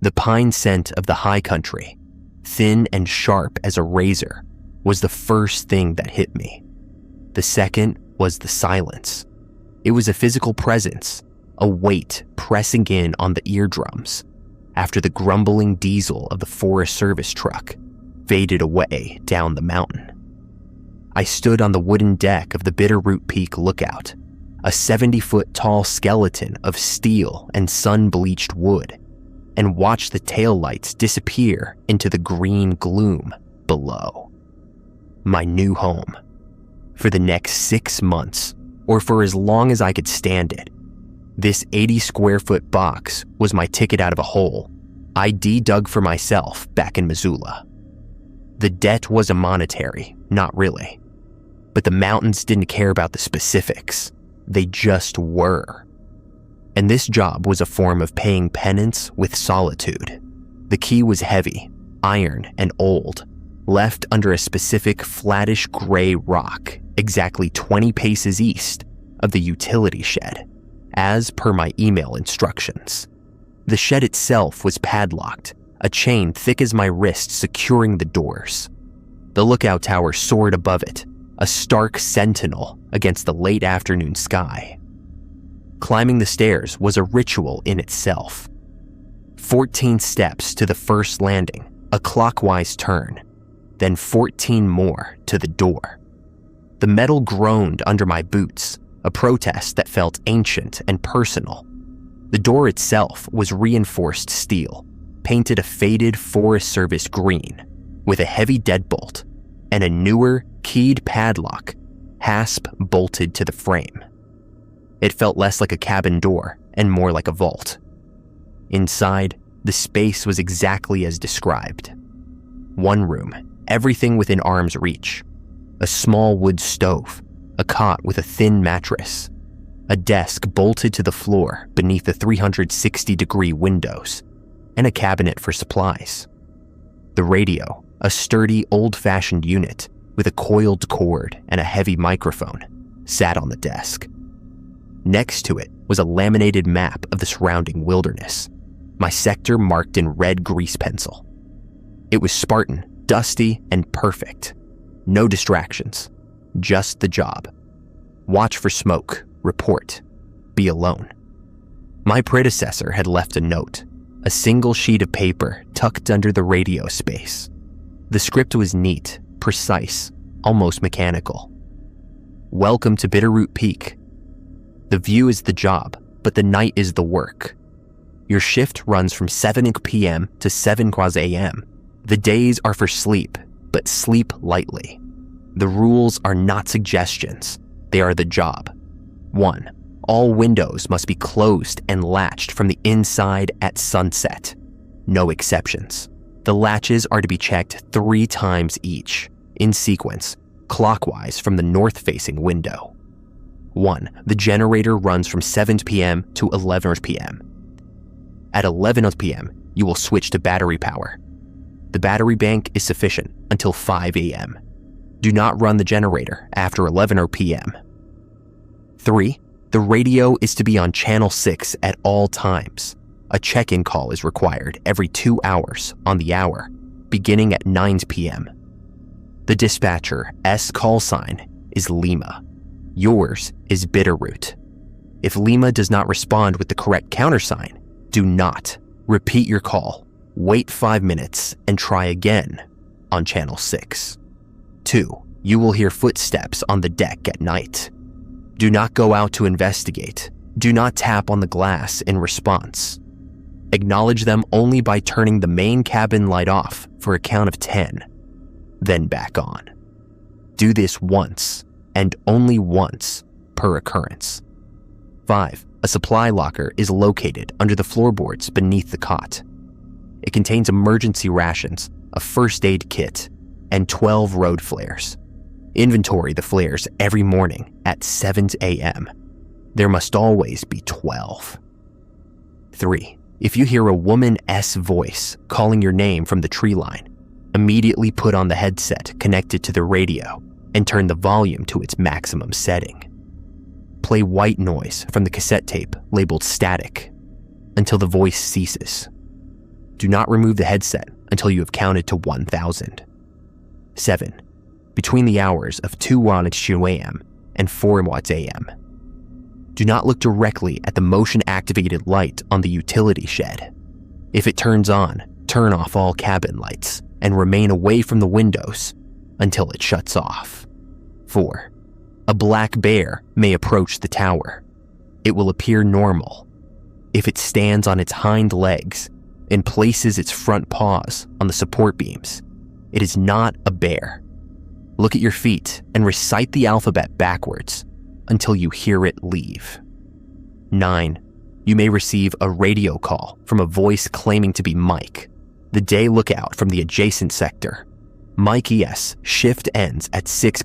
The pine scent of the high country, thin and sharp as a razor, was the first thing that hit me. The second was the silence. It was a physical presence, a weight pressing in on the eardrums after the grumbling diesel of the Forest Service truck faded away down the mountain. I stood on the wooden deck of the Bitterroot Peak Lookout, a 70-foot tall skeleton of steel and sun-bleached wood, and watched the taillights disappear into the green gloom below. My new home. For the next 6 months, or for as long as I could stand it, this 80-square-foot box was my ticket out of a hole I dug for myself back in Missoula. The debt wasn't monetary, not really. But the mountains didn't care about the specifics. They just were. And this job was a form of paying penance with solitude. The key was heavy, iron, and old, left under a specific flattish gray rock exactly 20 paces east of the utility shed, as per my email instructions. The shed itself was padlocked, a chain thick as my wrist securing the doors. The lookout tower soared above it, a stark sentinel against the late afternoon sky. Climbing the stairs was a ritual in itself. 14 steps to the first landing, a clockwise turn, then 14 more to the door. The metal groaned under my boots, a protest that felt ancient and personal. The door itself was reinforced steel, painted a faded Forest Service green, with a heavy deadbolt and a newer, keyed padlock, hasp bolted to the frame. It felt less like a cabin door and more like a vault. Inside, the space was exactly as described. One room, everything within arm's reach. A small wood stove, a cot with a thin mattress, a desk bolted to the floor beneath the 360-degree windows, and a cabinet for supplies. The radio, a sturdy, old-fashioned unit with a coiled cord and a heavy microphone, sat on the desk. Next to it was a laminated map of the surrounding wilderness, my sector marked in red grease pencil. It was Spartan, dusty, and perfect. No distractions, just the job. Watch for smoke, report, be alone. My predecessor had left a note, a single sheet of paper tucked under the radio space. The script was neat, precise, almost mechanical. Welcome to Bitterroot Peak. The view is the job, but the night is the work. Your shift runs from 7 p.m. to 7 a.m. The days are for sleep, but sleep lightly. The rules are not suggestions, they are the job. 1. All windows must be closed and latched from the inside at sunset. No exceptions. The latches are to be checked 3 times each, in sequence, clockwise from the north-facing window. 1. The generator runs from 7 p.m. to 11 p.m. At 11 p.m., you will switch to battery power. The battery bank is sufficient until 5 a.m. Do not run the generator after 11 p.m. 3. The radio is to be on channel 6 at all times. A check-in call is required every 2 hours on the hour, beginning at 9 p.m. The dispatcher S call sign is Lima. Yours is Bitterroot. If Lima does not respond with the correct countersign, do not repeat your call. Wait 5 minutes and try again on channel 6. 2. You will hear footsteps on the deck at night. Do not go out to investigate. Do not tap on the glass in response. Acknowledge them only by turning the main cabin light off for a count of 10, then back on. Do this once, and only once, per occurrence. 5. A supply locker is located under the floorboards beneath the cot. It contains emergency rations, a first aid kit, and 12 road flares. Inventory the flares every morning at 7 a.m. There must always be 12. 3. If you hear a woman-s voice calling your name from the tree line, immediately put on the headset connected to the radio and turn the volume to its maximum setting. Play white noise from the cassette tape labeled static until the voice ceases. Do not remove the headset until you have counted to 1,000. 7. Between the hours of 2 a.m. and 4 a.m. Do not look directly at the motion-activated light on the utility shed. If it turns on, turn off all cabin lights and remain away from the windows until it shuts off. 4. A black bear may approach the tower. It will appear normal. If it stands on its hind legs and places its front paws on the support beams, it is not a bear. Look at your feet and recite the alphabet backwards until you hear it leave. 9. You may receive a radio call from a voice claiming to be Mike, the day lookout from the adjacent sector. Mike ES shift ends at 6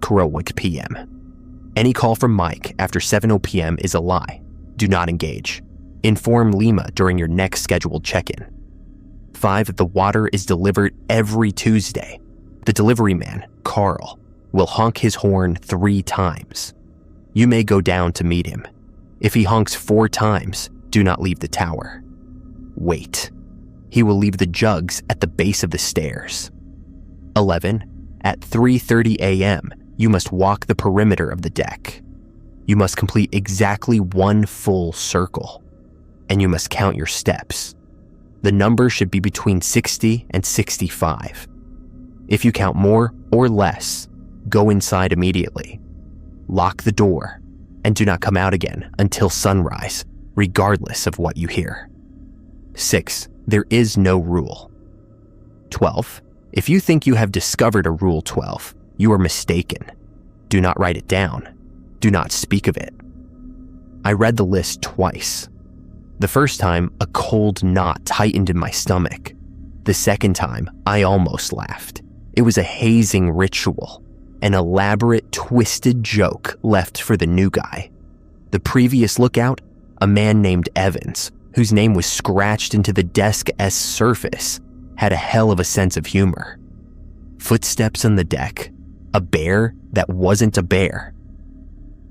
p.m. Any call from Mike after 7 p.m. is a lie. Do not engage. Inform Lima during your next scheduled check-in. 5. The water is delivered every Tuesday. The delivery man, Carl, will honk his horn 3 times. You may go down to meet him. If he honks 4 times, do not leave the tower. Wait. He will leave the jugs at the base of the stairs. 11. At 3:30 a.m., you must walk the perimeter of the deck. You must complete exactly 1 full circle, and you must count your steps. The number should be between 60 and 65. If you count more or less, go inside immediately. Lock the door, and do not come out again until sunrise, regardless of what you hear. 6. There is no rule. 12. If you think you have discovered a Rule 12, you are mistaken. Do not write it down. Do not speak of it. I read the list twice. The first time, a cold knot tightened in my stomach. The second time, I almost laughed. It was a hazing ritual, an elaborate, twisted joke left for the new guy. The previous lookout, a man named Evans, whose name was scratched into the desk's surface, had a hell of a sense of humor. Footsteps on the deck, a bear that wasn't a bear.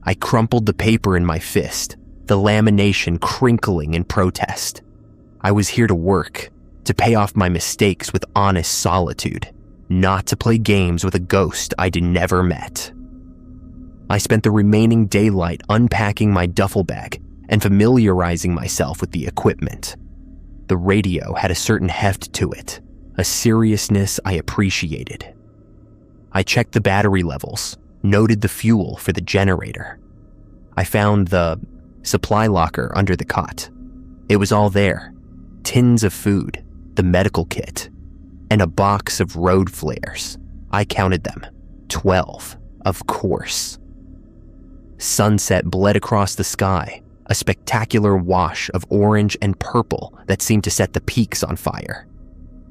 I crumpled the paper in my fist, the lamination crinkling in protest. I was here to work, to pay off my mistakes with honest solitude, not to play games with a ghost I'd never met. I spent the remaining daylight unpacking my duffel bag and familiarizing myself with the equipment. The radio had a certain heft to it, a seriousness I appreciated. I checked the battery levels, noted the fuel for the generator. I found the supply locker under the cot. It was all there. Tins of food, the medical kit, and a box of road flares. I counted them. 12, of course. Sunset bled across the sky, a spectacular wash of orange and purple that seemed to set the peaks on fire.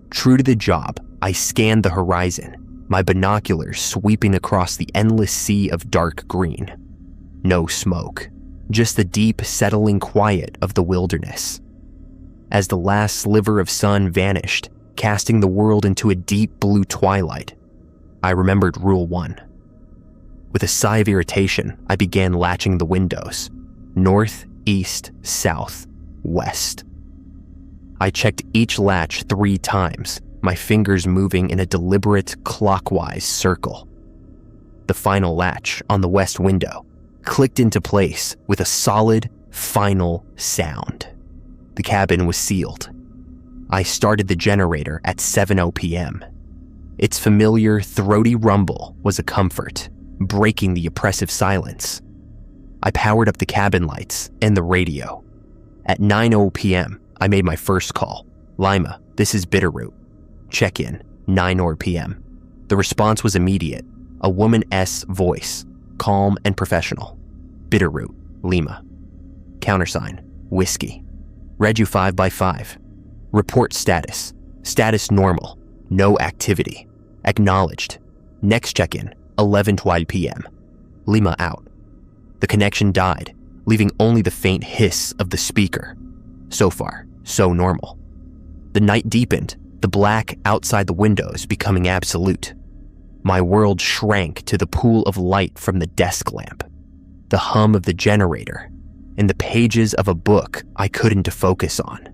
True to the job, I scanned the horizon, my binoculars sweeping across the endless sea of dark green. No smoke, just the deep, settling quiet of the wilderness. As the last sliver of sun vanished, casting the world into a deep blue twilight, I remembered Rule 1. With a sigh of irritation, I began latching the windows. North, east, south, west. I checked each latch 3 times, my fingers moving in a deliberate clockwise circle. The final latch on the west window clicked into place with a solid, final sound. The cabin was sealed. I started the generator at 7 p.m. Its familiar, throaty rumble was a comfort, breaking the oppressive silence. I powered up the cabin lights and the radio. At 9 p.m., I made my first call. Lima, this is Bitterroot. Check-in, 9 p.m. The response was immediate. A woman's voice, calm and professional. Bitterroot, Lima. Countersign, Whiskey. Read you 5 by 5. Report status. Status normal. No activity. Acknowledged. Next check-in, 11 p.m. Lima out. The connection died, leaving only the faint hiss of the speaker. So far, so normal. The night deepened, the black outside the windows becoming absolute. My world shrank to the pool of light from the desk lamp, the hum of the generator, and the pages of a book I couldn't focus on.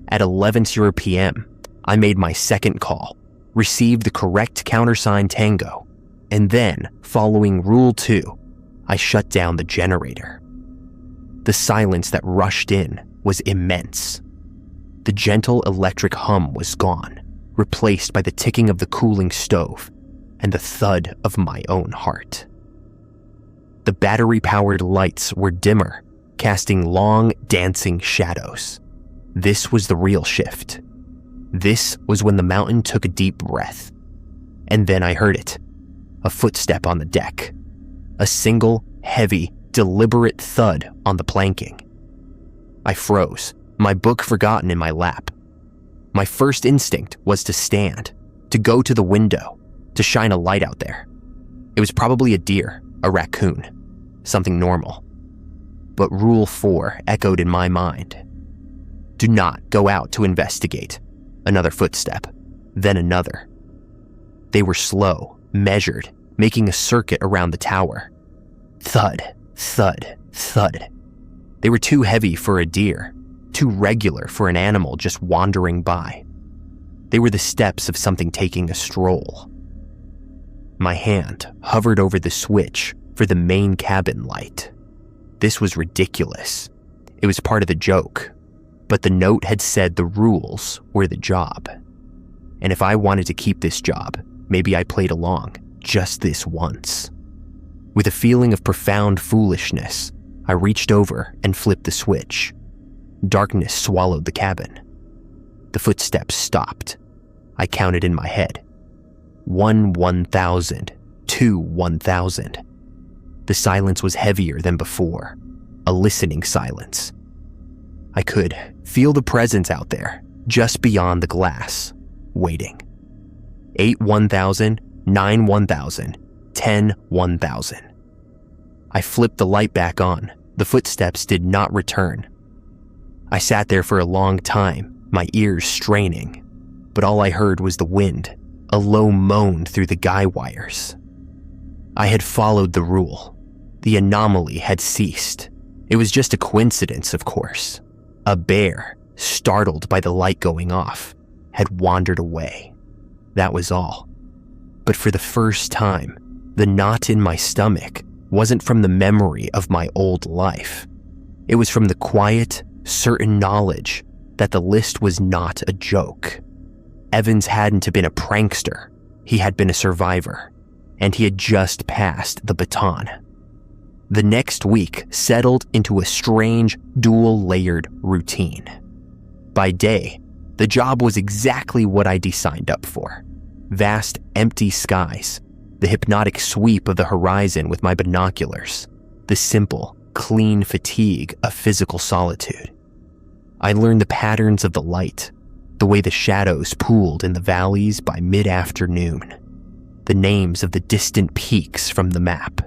At 11 p.m., I made my second call, received the correct countersign Tango, and then, following Rule 2, I shut down the generator. The silence that rushed in was immense. The gentle electric hum was gone, replaced by the ticking of the cooling stove and the thud of my own heart. The battery-powered lights were dimmer, casting long, dancing shadows. This was the real shift. This was when the mountain took a deep breath. And then I heard it. A footstep on the deck. A single, heavy, deliberate thud on the planking. I froze, my book forgotten in my lap. My first instinct was to stand, to go to the window, to shine a light out there. It was probably a deer, a raccoon, something normal. But Rule 4 echoed in my mind. Do not go out to investigate. Another footstep, then another. They were slow, measured, making a circuit around the tower. Thud, thud, thud. They were too heavy for a deer, too regular for an animal just wandering by. They were the steps of something taking a stroll. My hand hovered over the switch for the main cabin light. This was ridiculous. It was part of the joke, but the note had said the rules were the job. And if I wanted to keep this job, maybe I played along just this once. With a feeling of profound foolishness, I reached over and flipped the switch. Darkness swallowed the cabin. The footsteps stopped. I counted in my head. 1 1,000, 2 1,000. The silence was heavier than before, a listening silence. I could feel the presence out there, just beyond the glass, waiting. 8 1,000, 9 1,000, 10 1,000. I flipped the light back on. The footsteps did not return. I sat there for a long time, my ears straining, but all I heard was the wind, a low moan through the guy wires. I had followed the rule. The anomaly had ceased. It was just a coincidence, of course. A bear, startled by the light going off, had wandered away. That was all. But for the first time, the knot in my stomach wasn't from the memory of my old life. It was from the quiet, certain knowledge that the list was not a joke. Evans hadn't been a prankster. He had been a survivor, and he had just passed the baton. The next week settled into a strange, dual-layered routine. By day, the job was exactly what I'd signed up for. Vast, empty skies, the hypnotic sweep of the horizon with my binoculars, the simple, clean fatigue of physical solitude. I learned the patterns of the light, the way the shadows pooled in the valleys by mid-afternoon, the names of the distant peaks from the map.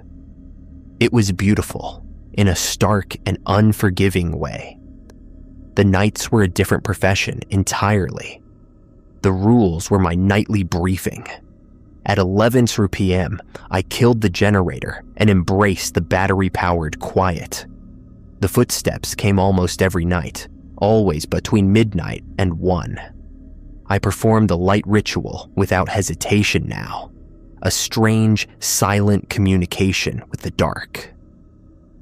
It was beautiful, in a stark and unforgiving way. The nights were a different profession entirely. The rules were my nightly briefing. At 11 p.m., I killed the generator and embraced the battery-powered quiet. The footsteps came almost every night, always between midnight and 1. I performed the light ritual without hesitation now, a strange, silent communication with the dark.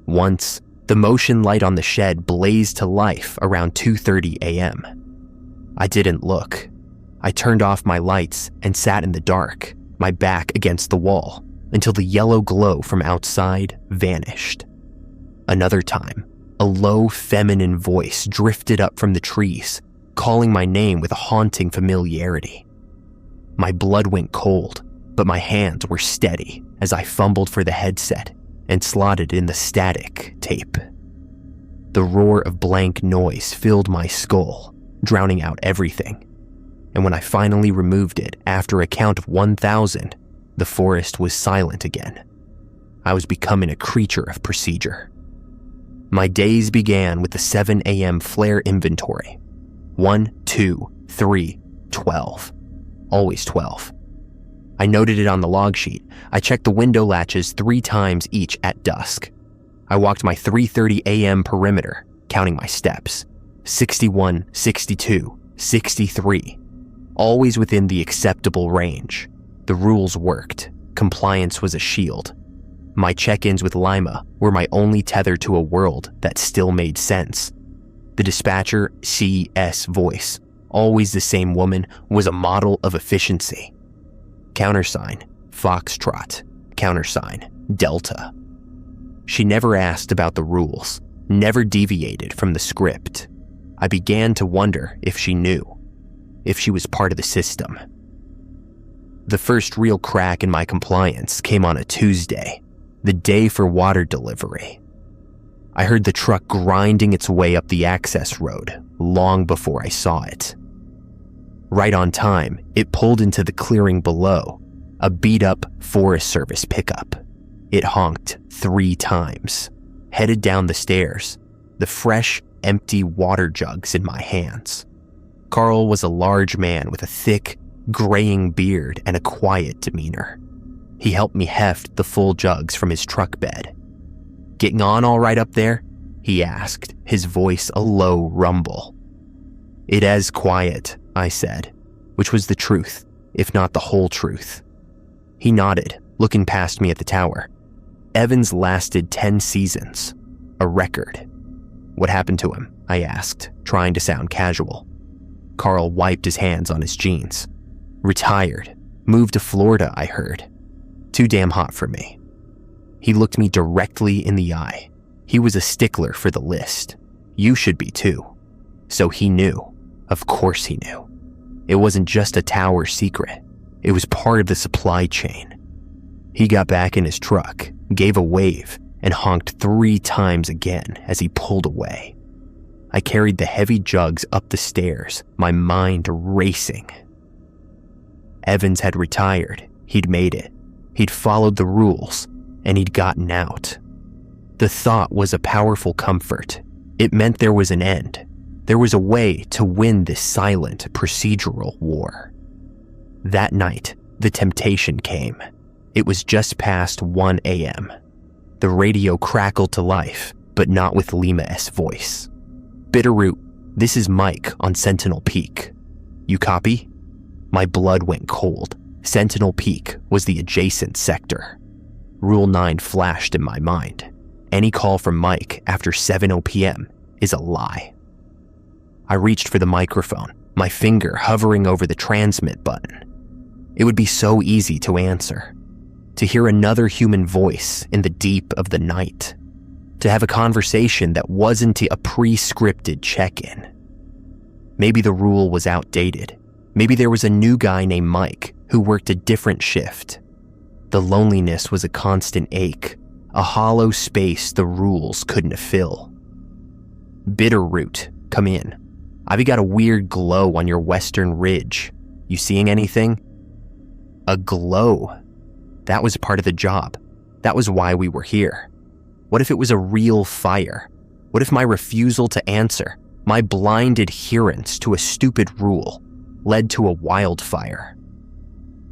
Once, the motion light on the shed blazed to life around 2:30 a.m. I didn't look. I turned off my lights and sat in the dark, my back against the wall, until the yellow glow from outside vanished. Another time, a low feminine voice drifted up from the trees, calling my name with a haunting familiarity. My blood went cold, but my hands were steady as I fumbled for the headset and slotted in the static tape. The roar of blank noise filled my skull, drowning out everything. And when I finally removed it after a count of 1,000, the forest was silent again. I was becoming a creature of procedure. My days began with the 7 a.m. flare inventory. 1, 2, 3, 12. Always 12. I noted it on the log sheet. I checked the window latches 3 times each at dusk. I walked my 3:30 a.m. perimeter, counting my steps. 61, 62, 63. always within the acceptable range. The rules worked. Compliance was a shield. My check-ins with Lima were my only tether to a world that still made sense. The dispatcher, CS voice, always the same woman, was a model of efficiency. Countersign, Foxtrot. Countersign, Delta. She never asked about the rules, never deviated from the script. I began to wonder if she knew, if she was part of the system. The first real crack in my compliance came on a Tuesday, the day for water delivery. I heard the truck grinding its way up the access road long before I saw it. Right on time, it pulled into the clearing below, a beat-up Forest Service pickup. It honked 3 times, headed down the stairs, the fresh, empty water jugs in my hands. Carl was a large man with a thick, graying beard and a quiet demeanor. He helped me heft the full jugs from his truck bed. "Getting on all right up there?" he asked, his voice a low rumble. "It is quiet," I said, which was the truth, if not the whole truth. He nodded, looking past me at the tower. Evans lasted 10 seasons, a record. "What happened to him?" I asked, trying to sound casual. Carl wiped his hands on his jeans. "Retired. Moved to Florida, I heard. Too damn hot for me." He looked me directly in the eye. He was a stickler for the list. You should be too. So he knew. Of course he knew. It wasn't just a tower secret. It was part of the supply chain. He got back in his truck, gave a wave, and honked 3 times again as he pulled away. I carried the heavy jugs up the stairs, my mind racing. Evans had retired. He'd made it. He'd followed the rules, and he'd gotten out. The thought was a powerful comfort. It meant there was an end. There was a way to win this silent, procedural war. That night, the temptation came. It was just past 1 a.m. The radio crackled to life, but not with Lima-'s voice. "Bitterroot, this is Mike on Sentinel Peak. You copy?" My blood went cold. Sentinel Peak was the adjacent sector. Rule 9 flashed in my mind. Any call from Mike after 7:00 p.m. is a lie. I reached for the microphone, my finger hovering over the transmit button. It would be so easy to answer. To hear another human voice in the deep of the night. To have a conversation that wasn't a pre-scripted check-in. Maybe the rule was outdated. Maybe there was a new guy named Mike who worked a different shift. The loneliness was a constant ache, a hollow space the rules couldn't fill. "Bitterroot, come in. I've got a weird glow on your western ridge. You seeing anything?" A glow. That was part of the job. That was why we were here. What if it was a real fire? What if my refusal to answer, my blind adherence to a stupid rule, led to a wildfire?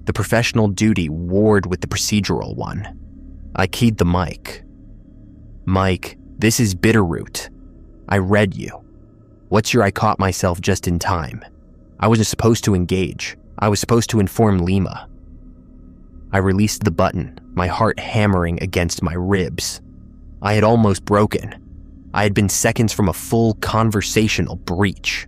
The professional duty warred with the procedural one. I keyed the mic. "Mike, this is Bitterroot. I read you. What's your I caught myself just in time? I wasn't supposed to engage. I was supposed to inform Lima." I released the button, my heart hammering against my ribs. I had almost broken. I had been seconds from a full conversational breach.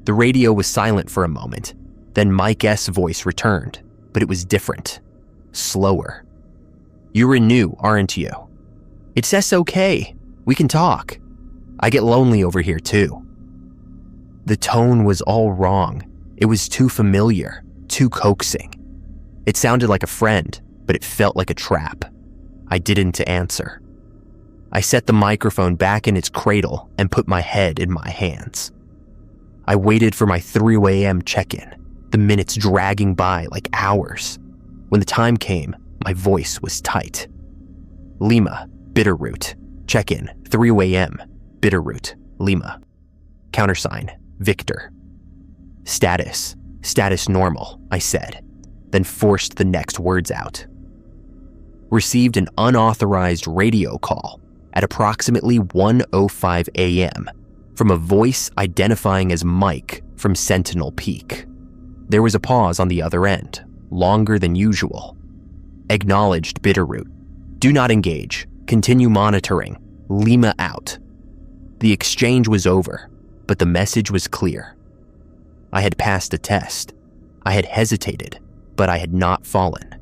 The radio was silent for a moment. Then Mike's voice returned, but it was different. Slower. "You're new, aren't you?" "It's okay. We can talk. I get lonely over here too." The tone was all wrong. It was too familiar, too coaxing. It sounded like a friend, but it felt like a trap. I didn't answer. I set the microphone back in its cradle and put my head in my hands. I waited for my 3 a.m. check-in, the minutes dragging by like hours. When the time came, my voice was tight. "Lima, Bitterroot. Check-in, 3 a.m. Bitterroot, Lima. Countersign, Victor. Status normal," I said, then forced the next words out. Received an unauthorized radio call at approximately 1:05 a.m. from a voice identifying as Mike from Sentinel Peak. There was a pause on the other end, longer than usual. Acknowledged Bitterroot. Do not engage. Continue monitoring. Lima out. The exchange was over, but the message was clear. I had passed a test. I had hesitated, but I had not fallen.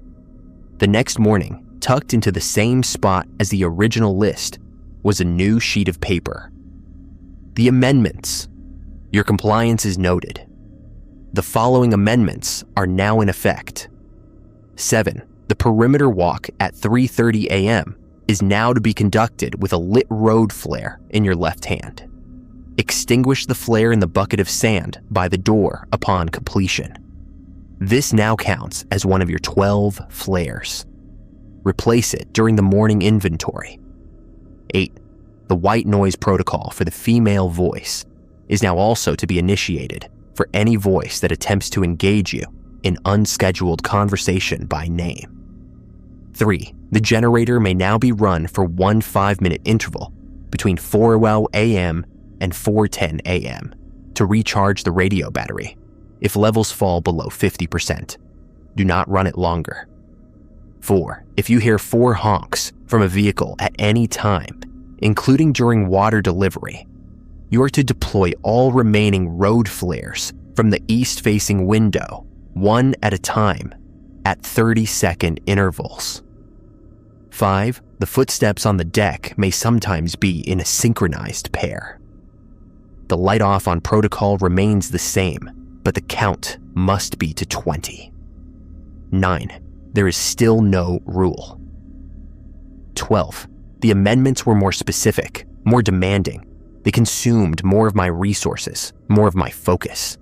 The next morning, tucked into the same spot as the original list, was a new sheet of paper. The amendments. Your compliance is noted. The following amendments are now in effect. 7. The perimeter walk at 3:30 a.m. is now to be conducted with a lit road flare in your left hand. Extinguish the flare in the bucket of sand by the door upon completion. This now counts as one of your 12 flares. Replace it during the morning inventory. 8. The white noise protocol for the female voice is now also to be initiated for any voice that attempts to engage you in unscheduled conversation by name. 3. The generator may now be run for one 5-minute interval between 4:00 a.m. and 4:10 a.m. to recharge the radio battery if levels fall below 50%. Do not run it longer. 4. If you hear 4 honks from a vehicle at any time, including during water delivery, you are to deploy all remaining road flares from the east-facing window, one at a time, at 30-second intervals. 5. The footsteps on the deck may sometimes be in a synchronized pair. The light off on protocol remains the same, but the count must be to 20. 9. There is still no rule. 12. The amendments were more specific, more demanding. They consumed more of my resources, more of my focus.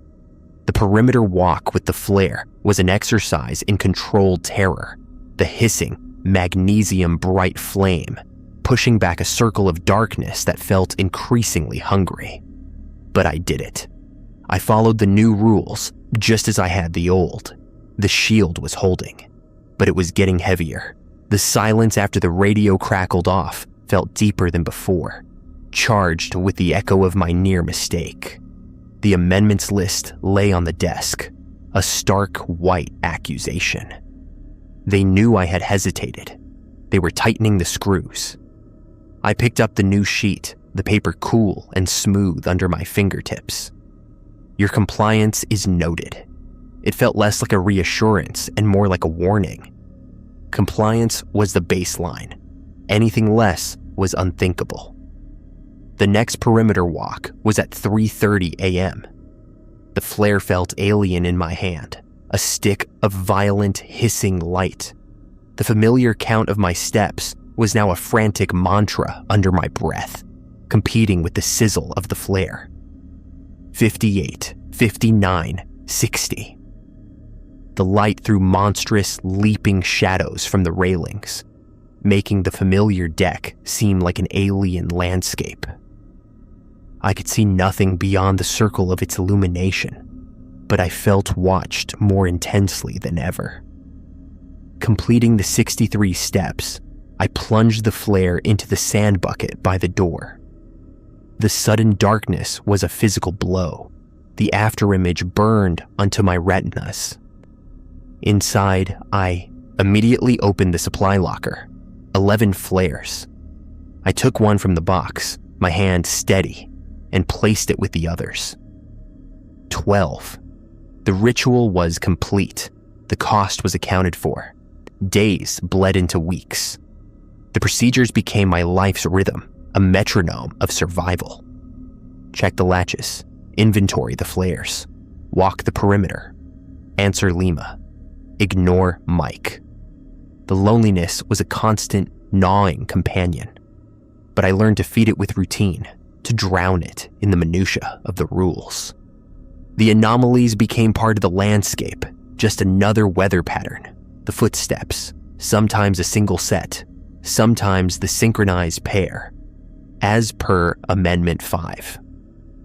The perimeter walk with the flare was an exercise in controlled terror, the hissing, magnesium-bright flame, pushing back a circle of darkness that felt increasingly hungry. But I did it. I followed the new rules, just as I had the old. The shield was holding, but it was getting heavier. The silence after the radio crackled off felt deeper than before, charged with the echo of my near mistake. The amendments list lay on the desk, a stark white accusation. They knew I had hesitated. They were tightening the screws. I picked up the new sheet, the paper cool and smooth under my fingertips. Your compliance is noted. It felt less like a reassurance and more like a warning. Compliance was the baseline. Anything less was unthinkable. The next perimeter walk was at 3:30 a.m. The flare felt alien in my hand, a stick of violent, hissing light. The familiar count of my steps was now a frantic mantra under my breath, competing with the sizzle of the flare. 58, 59, 60. The light threw monstrous, leaping shadows from the railings, making the familiar deck seem like an alien landscape. I could see nothing beyond the circle of its illumination, but I felt watched more intensely than ever. Completing the 63 steps, I plunged the flare into the sand bucket by the door. The sudden darkness was a physical blow. The afterimage burned onto my retinas. Inside, I immediately opened the supply locker. 11 flares. I took one from the box, my hand steady, and placed it with the others. 12. The ritual was complete. The cost was accounted for. Days bled into weeks. The procedures became my life's rhythm, a metronome of survival. Check the latches, inventory the flares, walk the perimeter, answer Lima, ignore Mike. The loneliness was a constant, gnawing companion, but I learned to feed it with routine, to drown it in the minutia of the rules. The anomalies became part of the landscape, just another weather pattern, the footsteps, sometimes a single set, sometimes the synchronized pair, as per Amendment 5.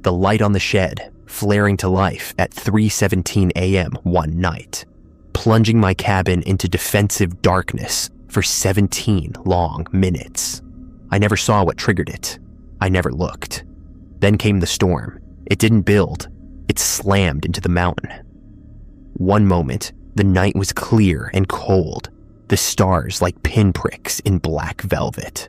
The light on the shed flaring to life at 3:17 a.m. one night, plunging my cabin into defensive darkness for 17 long minutes. I never saw what triggered it. I never looked. Then came the storm. It didn't build. It slammed into the mountain. One moment, the night was clear and cold, the stars like pinpricks in black velvet.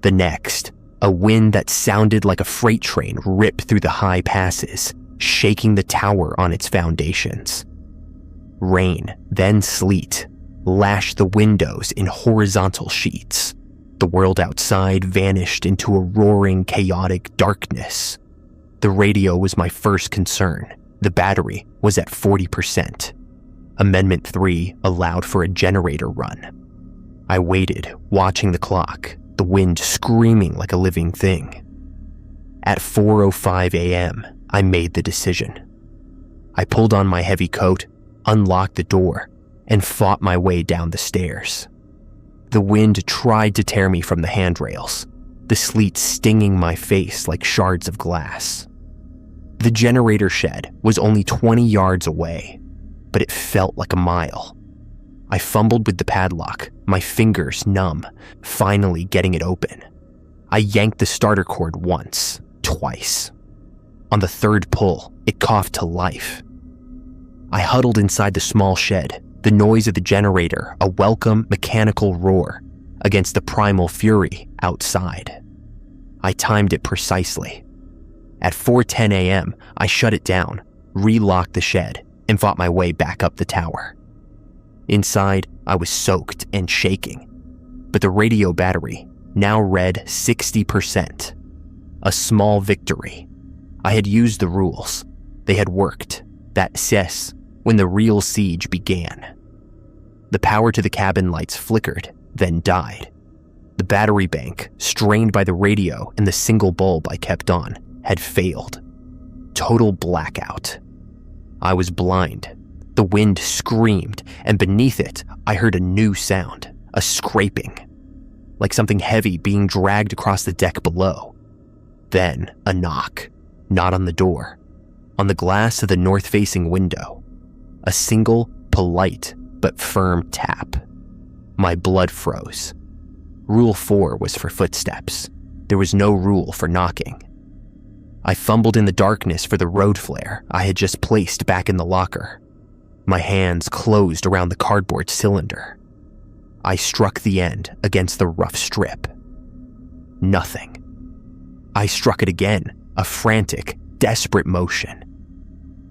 The next, a wind that sounded like a freight train ripped through the high passes, shaking the tower on its foundations. Rain, then sleet, lashed the windows in horizontal sheets. The world outside vanished into a roaring, chaotic darkness. The radio was my first concern. The battery was at 40%. Amendment 3 allowed for a generator run. I waited, watching the clock, the wind screaming like a living thing. At 4:05 a.m., I made the decision. I pulled on my heavy coat, unlocked the door, and fought my way down the stairs. The wind tried to tear me from the handrails, the sleet stinging my face like shards of glass. The generator shed was only 20 yards away, but it felt like a mile. I fumbled with the padlock, my fingers numb, finally getting it open. I yanked the starter cord once, twice. On the third pull, it coughed to life. I huddled inside the small shed, the noise of the generator a welcome mechanical roar against the primal fury outside. I timed it precisely. At 4:10 a.m., I shut it down, relocked the shed, and fought my way back up the tower. Inside, I was soaked and shaking, but the radio battery now read 60%. A small victory. I had used the rules. They had worked. That says when the real siege began. The power to the cabin lights flickered, then died. The battery bank, strained by the radio and the single bulb I kept on, had failed. Total blackout. I was blind. The wind screamed, and beneath it, I heard a new sound, a scraping, like something heavy being dragged across the deck below. Then a knock, not on the door, on the glass of the north-facing window. A single, polite, but firm tap. My blood froze. Rule 4 was for footsteps. There was no rule for knocking. I fumbled in the darkness for the road flare I had just placed back in the locker. My hands closed around the cardboard cylinder. I struck the end against the rough strip. Nothing. I struck it again, a frantic, desperate motion.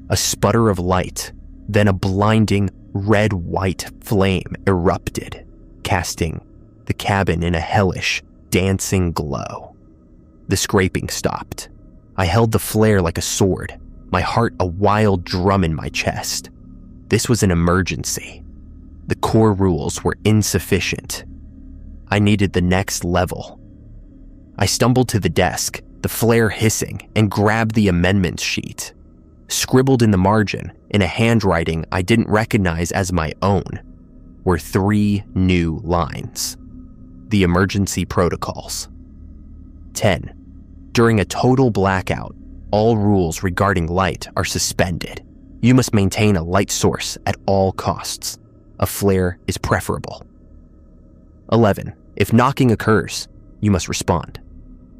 A sputter of light, then a blinding red-white flame erupted, casting the cabin in a hellish, dancing glow. The scraping stopped. I held the flare like a sword, my heart a wild drum in my chest. This was an emergency. The core rules were insufficient. I needed the next level. I stumbled to the desk, the flare hissing, and grabbed the amendments sheet. Scribbled in the margin, in a handwriting I didn't recognize as my own, were 3 new lines. The emergency protocols. 10. During a total blackout, all rules regarding light are suspended. You must maintain a light source at all costs. A flare is preferable. 11. If knocking occurs, you must respond.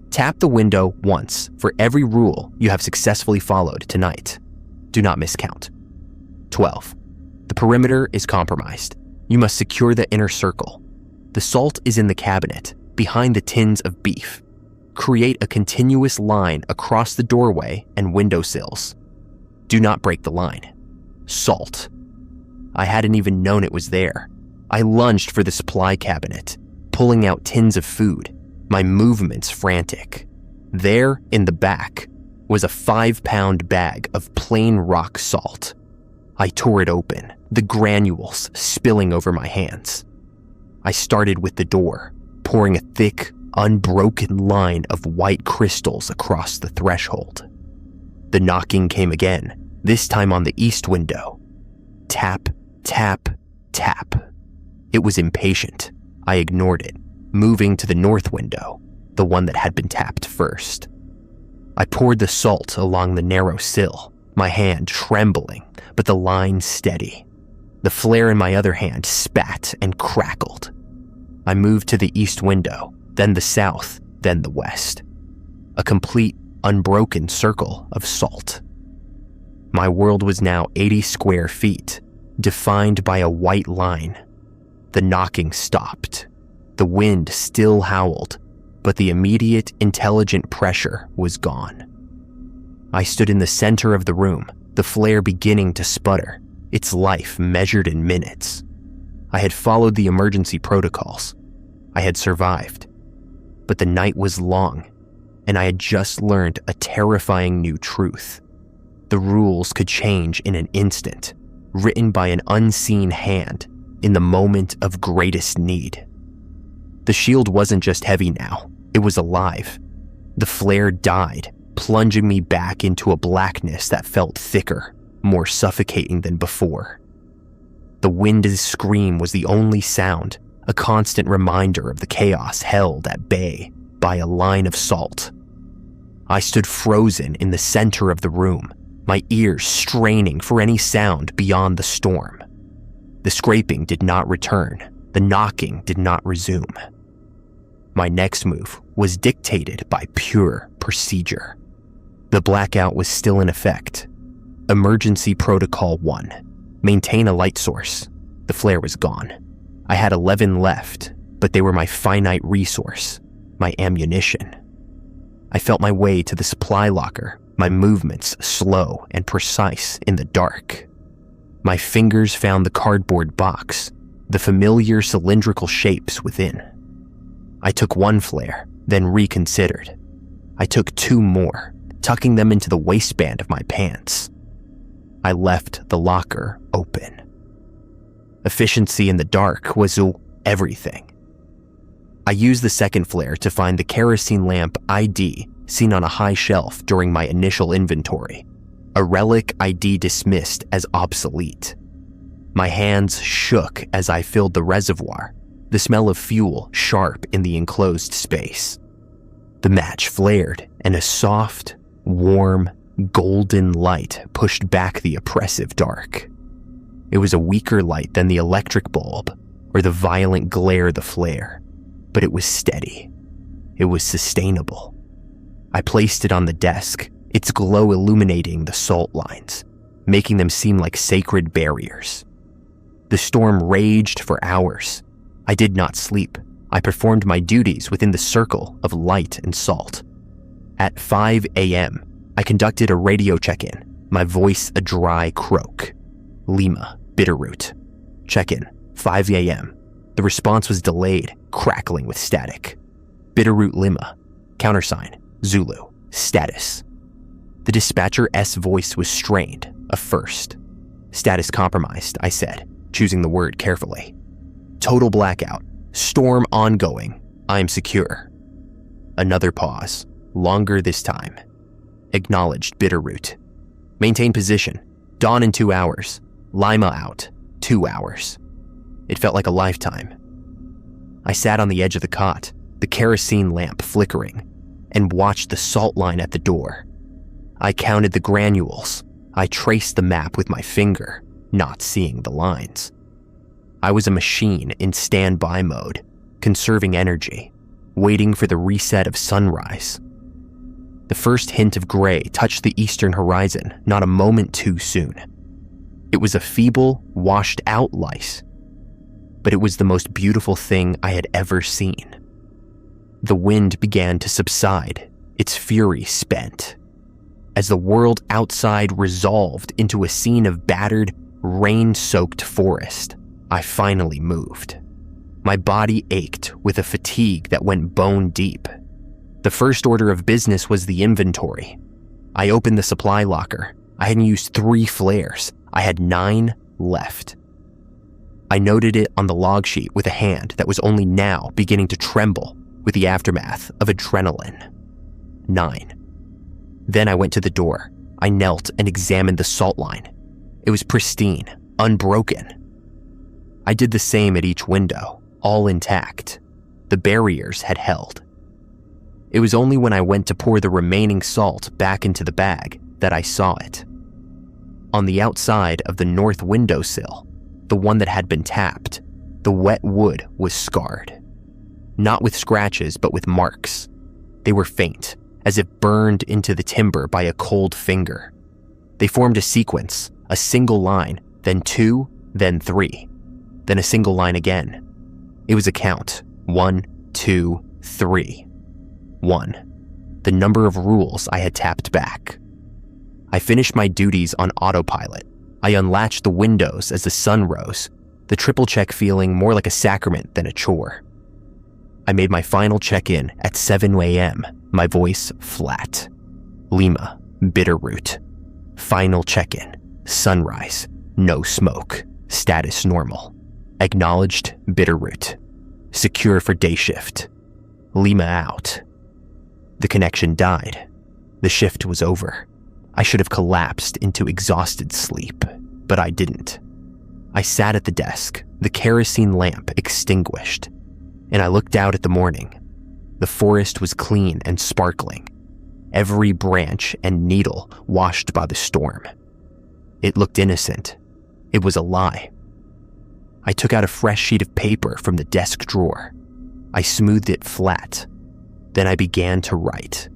Tap the window once for every rule you have successfully followed tonight. Do not miscount. 12. The perimeter is compromised. You must secure the inner circle. The salt is in the cabinet, behind the tins of beef. Create a continuous line across the doorway and windowsills. Do not break the line. Salt. I hadn't even known it was there. I lunged for the supply cabinet, pulling out tins of food, my movements frantic. There, in the back, was a 5-pound bag of plain rock salt. I tore it open, the granules spilling over my hands. I started with the door, pouring a thick, unbroken line of white crystals across the threshold. The knocking came again, this time on the east window. Tap, tap, tap. It was impatient. I ignored it, moving to the north window, the one that had been tapped first. I poured the salt along the narrow sill, my hand trembling, but the line steady. The flare in my other hand spat and crackled. I moved to the east window, then the south, then the west. A complete, unbroken circle of salt. My world was now 80 square feet, defined by a white line. The knocking stopped. The wind still howled, but the immediate, intelligent pressure was gone. I stood in the center of the room, the flare beginning to sputter, its life measured in minutes. I had followed the emergency protocols. I had survived. But the night was long, and I had just learned a terrifying new truth. The rules could change in an instant, written by an unseen hand in the moment of greatest need. The shield wasn't just heavy now, it was alive. The flare died, plunging me back into a blackness that felt thicker, more suffocating than before. The wind's scream was the only sound, a constant reminder of the chaos held at bay by a line of salt. I stood frozen in the center of the room, my ears straining for any sound beyond the storm. The scraping did not return, the knocking did not resume. My next move was dictated by pure procedure. The blackout was still in effect. Emergency Protocol 1. Maintain a light source. The flare was gone. I had 11 left, but they were my finite resource, my ammunition. I felt my way to the supply locker, my movements slow and precise in the dark. My fingers found the cardboard box, the familiar cylindrical shapes within. I took one flare, then reconsidered. I took 2 more, tucking them into the waistband of my pants. I left the locker open. Efficiency in the dark was everything. I used the second flare to find the kerosene lamp ID seen on a high shelf during my initial inventory, a relic ID dismissed as obsolete. My hands shook as I filled the reservoir, the smell of fuel sharp in the enclosed space. The match flared, and a soft, warm, golden light pushed back the oppressive dark. It was a weaker light than the electric bulb or the violent glare of the flare, but it was steady. It was sustainable. I placed it on the desk, its glow illuminating the salt lines, making them seem like sacred barriers. The storm raged for hours. I did not sleep. I performed my duties within the circle of light and salt. At 5 a.m., I conducted a radio check-in, my voice a dry croak. Lima, Bitterroot. Check-in, 5 a.m. The response was delayed, crackling with static. Bitterroot Lima. Countersign, Zulu. Status. The dispatcher's voice was strained, a first. Status compromised, I said, choosing the word carefully. Total blackout. Storm ongoing. I'm secure. Another pause, longer this time. Acknowledged Bitterroot. Maintain position. Dawn in 2 hours. Lima out. 2 hours. It felt like a lifetime. I sat on the edge of the cot, the kerosene lamp flickering, and watched the salt line at the door. I counted the granules. I traced the map with my finger, not seeing the lines. I was a machine in standby mode, conserving energy, waiting for the reset of sunrise. The first hint of gray touched the eastern horizon not a moment too soon. It was a feeble, washed-out light, but it was the most beautiful thing I had ever seen. The wind began to subside, its fury spent. As the world outside resolved into a scene of battered, rain-soaked forest, I finally moved. My body ached with a fatigue that went bone deep. The first order of business was the inventory. I opened the supply locker. I hadn't used 3 flares. I had 9 left. I noted it on the log sheet with a hand that was only now beginning to tremble with the aftermath of adrenaline. 9. Then I went to the door. I knelt and examined the salt line. It was pristine, unbroken. I did the same at each window, all intact. The barriers had held. It was only when I went to pour the remaining salt back into the bag that I saw it. On the outside of the north windowsill, the one that had been tapped, the wet wood was scarred. Not with scratches, but with marks. They were faint, as if burned into the timber by a cold finger. They formed a sequence, a single line, then 2, then 3, then a single line again. It was a count. 1, 2, 3. 1. The number of rules I had tapped back. I finished my duties on autopilot. I unlatched the windows as the sun rose, the triple check feeling more like a sacrament than a chore. I made my final check-in at 7 a.m., my voice flat. Lima, Bitterroot. Final check-in. Sunrise. No smoke. Status normal. Acknowledged, Bitterroot. Secure for day shift. Lima out. The connection died. The shift was over. I should have collapsed into exhausted sleep, but I didn't. I sat at the desk, the kerosene lamp extinguished, and I looked out at the morning. The forest was clean and sparkling, every branch and needle washed by the storm. It looked innocent. It was a lie. I took out a fresh sheet of paper from the desk drawer. I smoothed it flat. Then I began to write.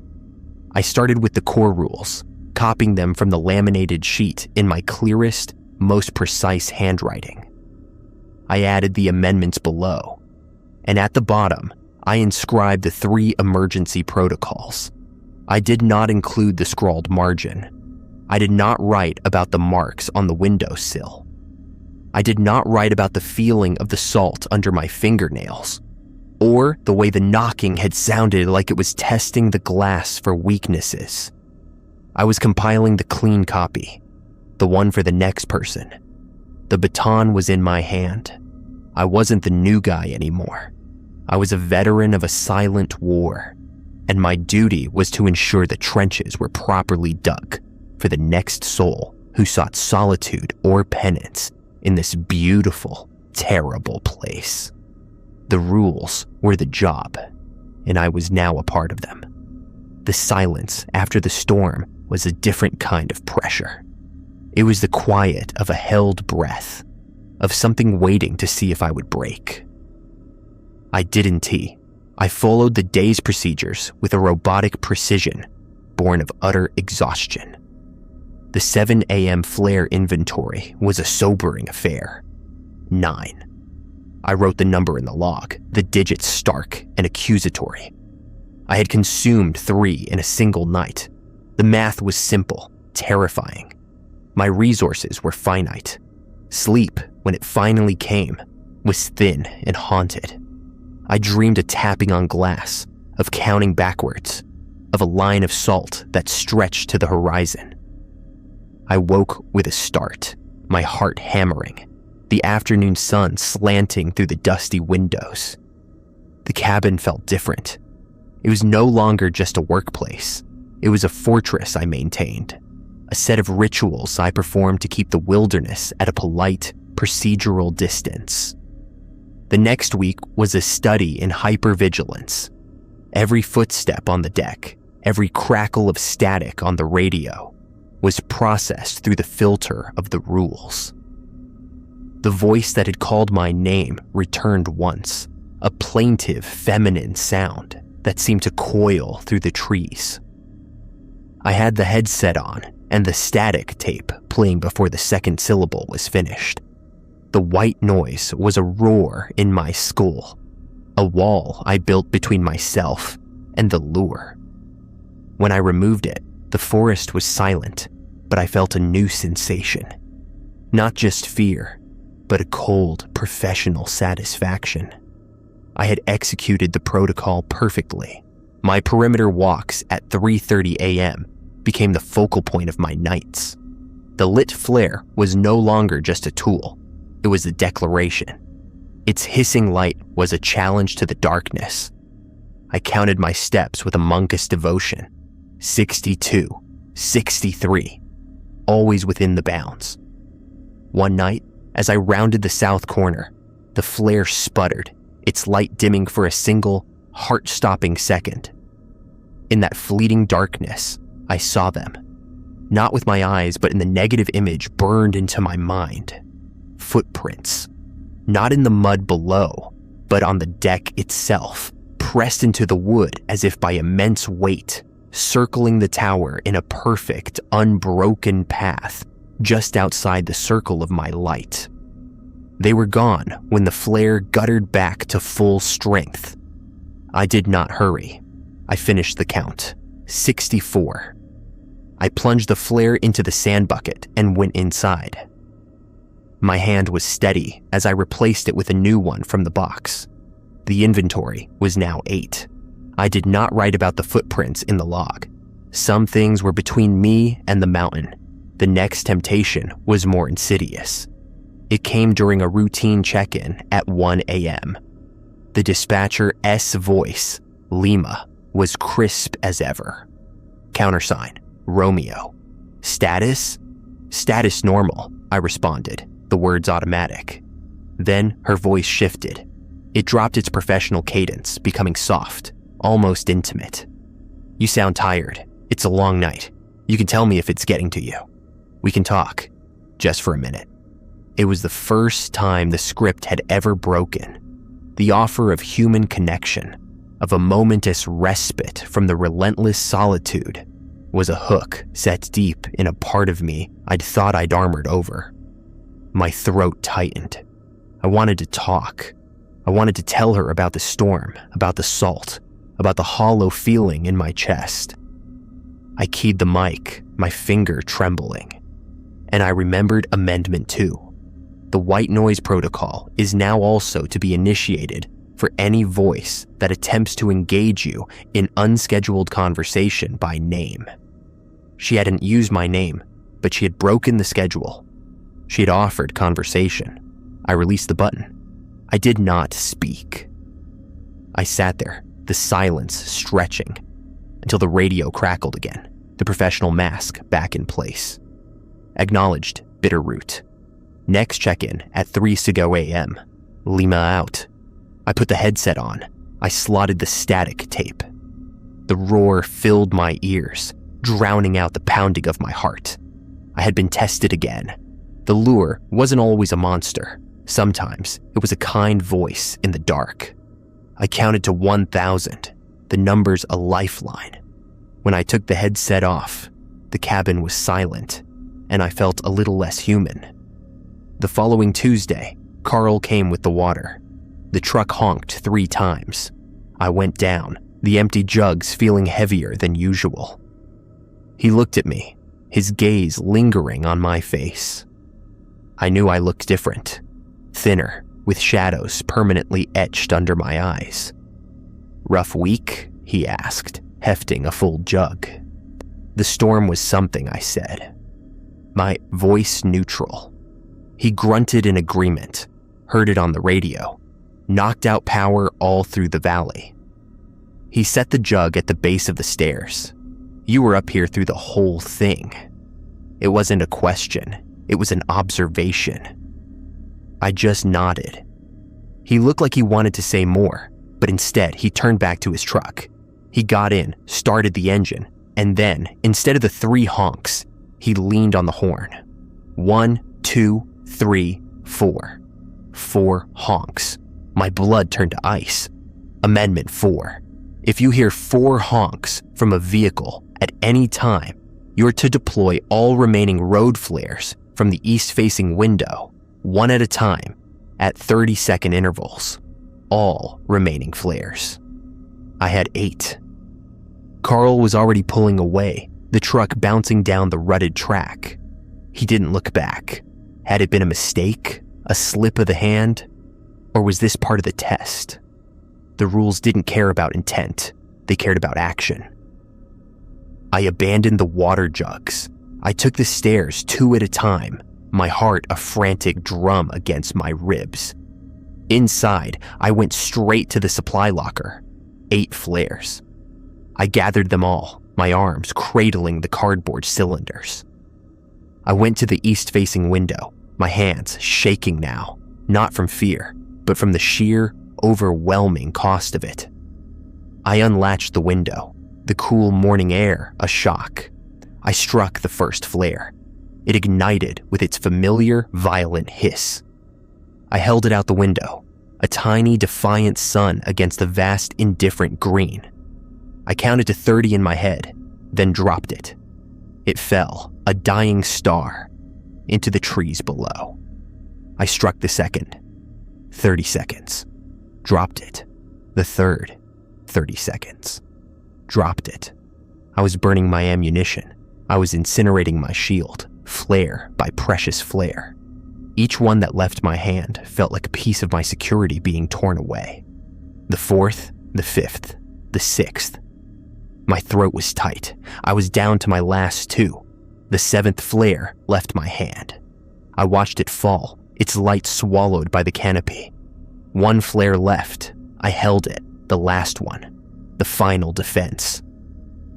I started with the core rules, copying them from the laminated sheet in my clearest, most precise handwriting. I added the amendments below, and at the bottom, I inscribed the 3 emergency protocols. I did not include the scrawled margin. I did not write about the marks on the windowsill. I did not write about the feeling of the salt under my fingernails, or the way the knocking had sounded like it was testing the glass for weaknesses. I was compiling the clean copy, the one for the next person. The baton was in my hand. I wasn't the new guy anymore. I was a veteran of a silent war, and my duty was to ensure the trenches were properly dug for the next soul who sought solitude or penance in this beautiful, terrible place. The rules were the job, and I was now a part of them. The silence after the storm was a different kind of pressure. It was the quiet of a held breath, of something waiting to see if I would break. I didn't. I followed the day's procedures with a robotic precision born of utter exhaustion. The 7 a.m. flare inventory was a sobering affair. 9. I wrote the number in the log, the digits stark and accusatory. I had consumed 3 in a single night. The math was simple, terrifying. My resources were finite. Sleep, when it finally came, was thin and haunted. I dreamed of tapping on glass, of counting backwards, of a line of salt that stretched to the horizon. I woke with a start, my heart hammering, the afternoon sun slanting through the dusty windows. The cabin felt different. It was no longer just a workplace. It was a fortress I maintained, a set of rituals I performed to keep the wilderness at a polite, procedural distance. The next week was a study in hypervigilance. Every footstep on the deck, every crackle of static on the radio was processed through the filter of the rules. The voice that had called my name returned once, a plaintive feminine sound that seemed to coil through the trees. I had the headset on and the static tape playing before the second syllable was finished. The white noise was a roar in my skull, a wall I built between myself and the lure. When I removed it, the forest was silent, but I felt a new sensation. Not just fear, but a cold, professional satisfaction. I had executed the protocol perfectly. My perimeter walks at 3:30 a.m. became the focal point of my nights. The lit flare was no longer just a tool. It was a declaration. Its hissing light was a challenge to the darkness. I counted my steps with a monkish devotion. 62, 63, always within the bounds. One night, as I rounded the south corner, the flare sputtered, its light dimming for a single, heart-stopping second. In that fleeting darkness, I saw them. Not with my eyes, but in the negative image burned into my mind. Footprints. Not in the mud below, but on the deck itself, pressed into the wood as if by immense weight. circling the tower in a perfect, unbroken path just outside the circle of my light. They were gone when the flare guttered back to full strength. I did not hurry. I finished the count. 64. I plunged the flare into the sand bucket and went inside. My hand was steady as I replaced it with a new one from the box. The inventory was now 8. I did not write about the footprints in the log. Some things were between me and the mountain. The next temptation was more insidious. It came during a routine check-in at 1 a.m. The dispatcher's voice, Lima, was crisp as ever. Countersign, Romeo. Status? Status normal, I responded, the words automatic. Then her voice shifted. It dropped its professional cadence, becoming soft, almost intimate. You sound tired. It's a long night. You can tell me if it's getting to you. We can talk, just for a minute. It was the first time the script had ever broken. The offer of human connection, of a momentous respite from the relentless solitude, was a hook set deep in a part of me I'd thought I'd armored over. My throat tightened. I wanted to talk. I wanted to tell her about the storm, about the salt, about the hollow feeling in my chest. I keyed the mic, my finger trembling. And I remembered Amendment 2. The white noise protocol is now also to be initiated for any voice that attempts to engage you in unscheduled conversation by name. She hadn't used my name, but she had broken the schedule. She had offered conversation. I released the button. I did not speak. I sat there, the silence stretching, until the radio crackled again, the professional mask back in place. Acknowledged, Bitterroot. Next check-in at 3 a.m. Lima out. I put the headset on. I slotted the static tape. The roar filled my ears, drowning out the pounding of my heart. I had been tested again. The lure wasn't always a monster. Sometimes it was a kind voice in the dark. I counted to 1,000, the number's a lifeline. When I took the headset off, the cabin was silent, and I felt a little less human. The following Tuesday, Carl came with the water. The truck honked 3 times. I went down, the empty jugs feeling heavier than usual. He looked at me, his gaze lingering on my face. I knew I looked different, thinner, with shadows permanently etched under my eyes. Rough week? He asked, hefting a full jug. The storm was something, I said. My voice neutral. He grunted in agreement, heard it on the radio, knocked out power all through the valley. He set the jug at the base of the stairs. You were up here through the whole thing. It wasn't a question, it was an observation. I just nodded. He looked like he wanted to say more, but instead he turned back to his truck. He got in, started the engine, and then, instead of the 3 honks, he leaned on the horn. 1, 2, 3, 4. 4 honks. My blood turned to ice. Amendment 4. If you hear 4 honks from a vehicle at any time, you're to deploy all remaining road flares from the east-facing window, one at a time, at 30-second intervals. All remaining flares. I had 8. Carl was already pulling away, the truck bouncing down the rutted track. He didn't look back. Had it been a mistake? A slip of the hand? Or was this part of the test? The rules didn't care about intent. They cared about action. I abandoned the water jugs. I took the stairs 2 at a time, my heart a frantic drum against my ribs. Inside, I went straight to the supply locker. 8 flares. I gathered them all, my arms cradling the cardboard cylinders. I went to the east-facing window, my hands shaking now, not from fear, but from the sheer, overwhelming cost of it. I unlatched the window, the cool morning air a shock. I struck the first flare. It ignited with its familiar, violent hiss. I held it out the window, a tiny, defiant sun against the vast, indifferent green. I counted to 30 in my head, then dropped it. It fell, a dying star, into the trees below. I struck the second. 30 seconds. Dropped it. The third. 30 seconds. Dropped it. I was burning my ammunition. I was incinerating my shield, flare by precious flare. Each one that left my hand felt like a piece of my security being torn away. The fourth, the fifth, the sixth. My throat was tight. I was down to my last two. The seventh flare left my hand. I watched it fall, its light swallowed by the canopy. One flare left. I held it, the last one, the final defense.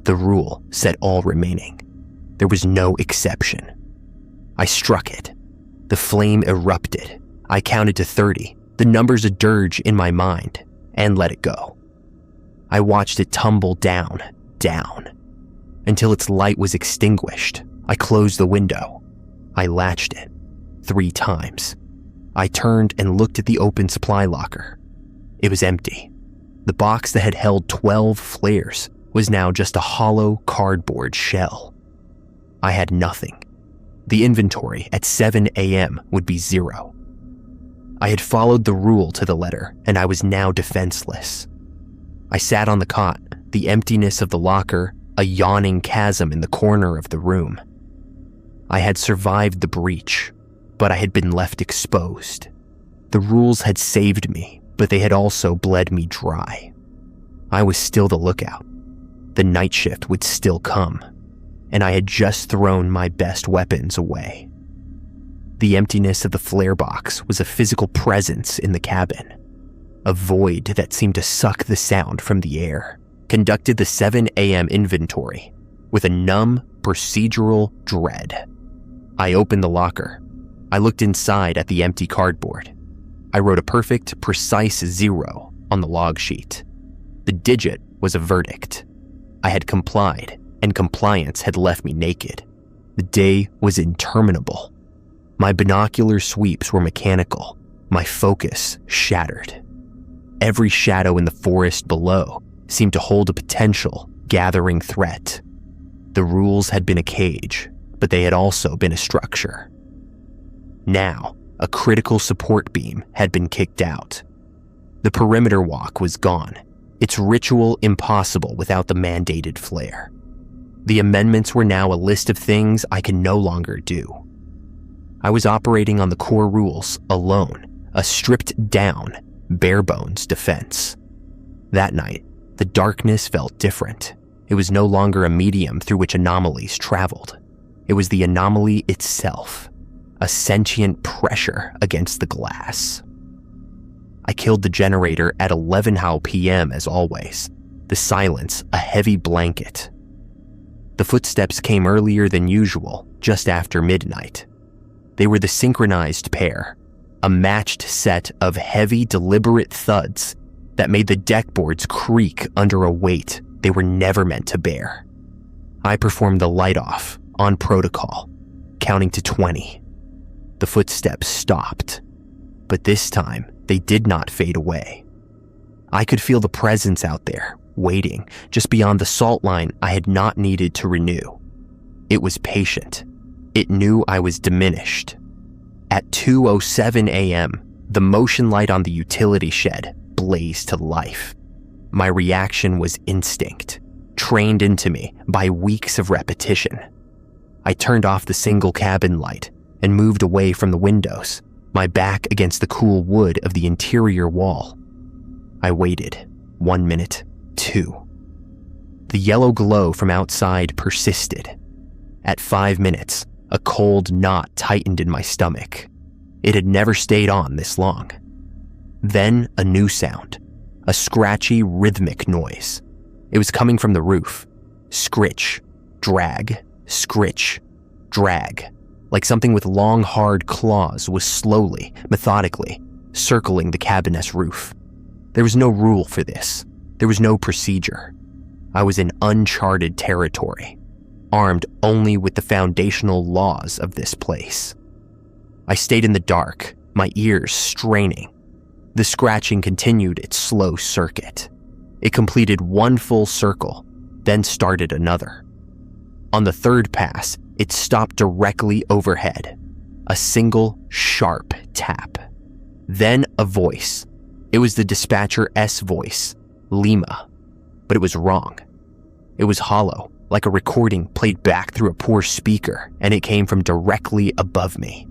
The rule said all remaining. There was no exception. I struck it. The flame erupted. I counted to 30, the numbers a dirge in my mind, and let it go. I watched it tumble down, until its light was extinguished. I closed the window. I latched it 3 times. I turned and looked at the open supply locker. It was empty. The box that had held 12 flares was now just a hollow cardboard shell. I had nothing. The inventory at 7 a.m. would be 0. I had followed the rule to the letter, and I was now defenseless. I sat on the cot, the emptiness of the locker, a yawning chasm in the corner of the room. I had survived the breach, but I had been left exposed. The rules had saved me, but they had also bled me dry. I was still the lookout. The night shift would still come, and I had just thrown my best weapons away. The emptiness of the flare box was a physical presence in the cabin. A void that seemed to suck the sound from the air conducted the 7 a.m. inventory with a numb, procedural dread. I opened the locker. I looked inside at the empty cardboard. I wrote a perfect, precise 0 on the log sheet. The digit was a verdict. I had complied, and compliance had left me naked. The day was interminable. My binocular sweeps were mechanical, my focus shattered. Every shadow in the forest below seemed to hold a potential, gathering threat. The rules had been a cage, but they had also been a structure. Now, a critical support beam had been kicked out. The perimeter walk was gone, its ritual impossible without the mandated flare. The amendments were now a list of things I could no longer do. I was operating on the core rules alone, a stripped-down, bare-bones defense. That night, the darkness felt different. It was no longer a medium through which anomalies traveled. It was the anomaly itself, a sentient pressure against the glass. I killed the generator at 11 p.m. as always, the silence a heavy blanket. The footsteps came earlier than usual, just after midnight. They were the synchronized pair, a matched set of heavy, deliberate thuds that made the deckboards creak under a weight they were never meant to bear. I performed the light-off on protocol, counting to 20. The footsteps stopped, but this time they did not fade away. I could feel the presence out there, waiting, just beyond the salt line I had not needed to renew. It was patient. It knew I was diminished. At 2:07 a.m., the motion light on the utility shed blazed to life. My reaction was instinct, trained into me by weeks of repetition. I turned off the single cabin light and moved away from the windows, my back against the cool wood of the interior wall. I waited. 1 minute, 2. The yellow glow from outside persisted. At 5 minutes, a cold knot tightened in my stomach. It had never stayed on this long. Then a new sound, a scratchy, rhythmic noise. It was coming from the roof. Scritch, drag, scritch, drag. Like something with long, hard claws was slowly, methodically, circling the cabinet's roof. There was no rule for this. There was no procedure. I was in uncharted territory, armed only with the foundational laws of this place. I stayed in the dark, my ears straining. The scratching continued its slow circuit. It completed one full circle, then started another. On the third pass, it stopped directly overhead. A single, sharp tap. Then a voice. It was the dispatcher S voice, Lima. But it was wrong. It was hollow, like a recording played back through a poor speaker, and it came from directly above me.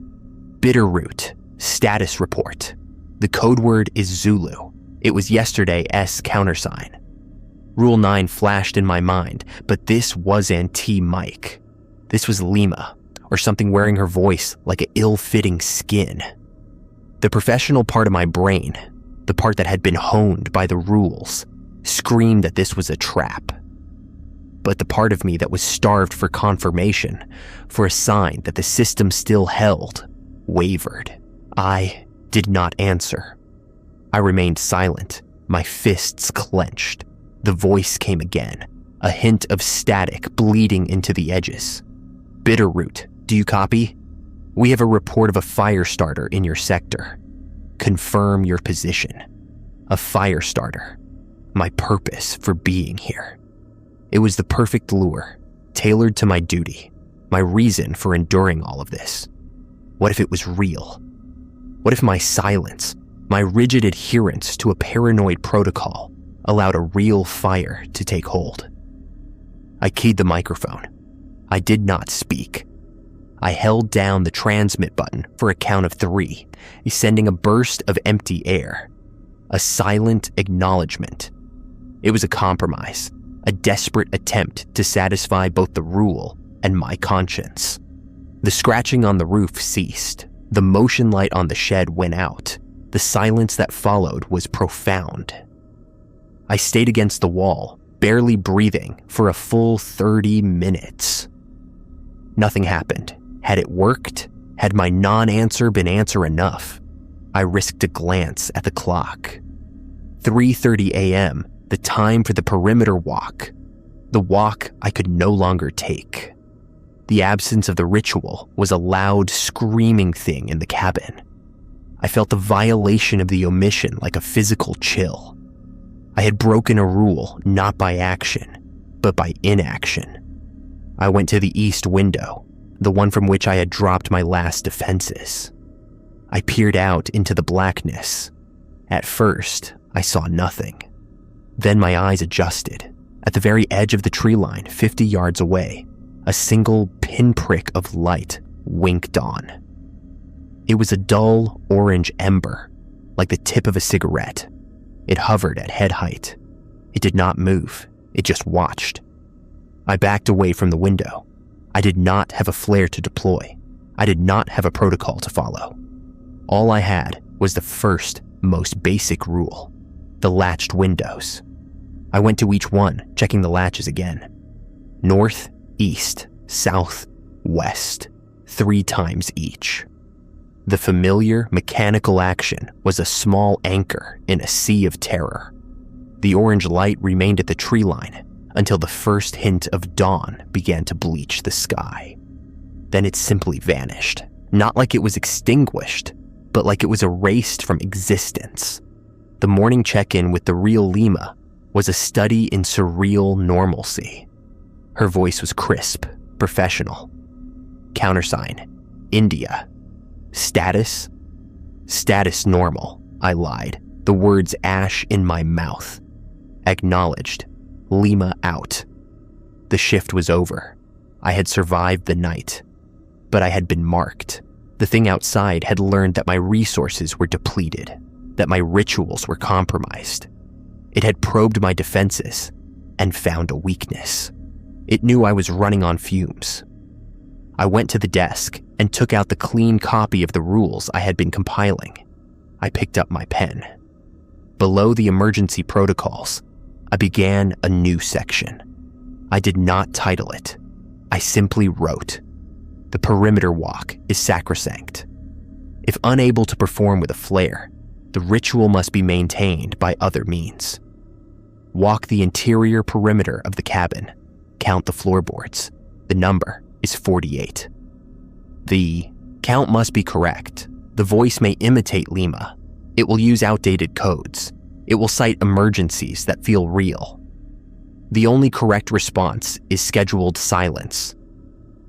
Bitterroot, status report. The code word is Zulu. It was yesterday S countersign. Rule 9 flashed in my mind, but this wasn't T-Mike. This was Lima, or something wearing her voice like an ill-fitting skin. The professional part of my brain, the part that had been honed by the rules, screamed that this was a trap. But the part of me that was starved for confirmation, for a sign that the system still held, wavered. I did not answer. I remained silent, my fists clenched. The voice came again, a hint of static bleeding into the edges. Bitterroot, do you copy? We have a report of a fire starter in your sector. Confirm your position. A fire starter. My purpose for being here. It was the perfect lure, tailored to my duty, my reason for enduring all of this. What if it was real? What if my silence, my rigid adherence to a paranoid protocol, allowed a real fire to take hold? I keyed the microphone. I did not speak. I held down the transmit button for a count of 3, sending a burst of empty air. A silent acknowledgement. It was a compromise, a desperate attempt to satisfy both the rule and my conscience. The scratching on the roof ceased. The motion light on the shed went out. The silence that followed was profound. I stayed against the wall, barely breathing, for a full 30 minutes. Nothing happened. Had it worked? Had my non-answer been answer enough? I risked a glance at the clock. 3:30 a.m., the time for the perimeter walk. The walk I could no longer take. The absence of the ritual was a loud, screaming thing in the cabin. I felt the violation of the omission like a physical chill. I had broken a rule not by action, but by inaction. I went to the east window, the one from which I had dropped my last defenses. I peered out into the blackness. At first, I saw nothing. Then my eyes adjusted. At the very edge of the tree line, 50 yards away, a single pinprick of light winked on. It was a dull orange ember, like the tip of a cigarette. It hovered at head height. It did not move. It just watched. I backed away from the window. I did not have a flare to deploy. I did not have a protocol to follow. All I had was the first, most basic rule: the latched windows. I went to each one, checking the latches again. North, east, south, west, 3 times each. The familiar mechanical action was a small anchor in a sea of terror. The orange light remained at the tree line until the first hint of dawn began to bleach the sky. Then it simply vanished, not like it was extinguished, but like it was erased from existence. The morning check-in with the real Lima was a study in surreal normalcy. Her voice was crisp, professional. Countersign, India. Status? Status normal, I lied, the words ash in my mouth. Acknowledged. Lima out. The shift was over. I had survived the night. But I had been marked. The thing outside had learned that my resources were depleted, that my rituals were compromised. It had probed my defenses and found a weakness. It knew I was running on fumes. I went to the desk and took out the clean copy of the rules I had been compiling. I picked up my pen. Below the emergency protocols, I began a new section. I did not title it. I simply wrote, "The perimeter walk is sacrosanct. If unable to perform with a flare, the ritual must be maintained by other means. Walk the interior perimeter of the cabin. Count the floorboards. The number is 48. The count must be correct. The voice may imitate Lima. It will use outdated codes. It will cite emergencies that feel real. The only correct response is scheduled silence.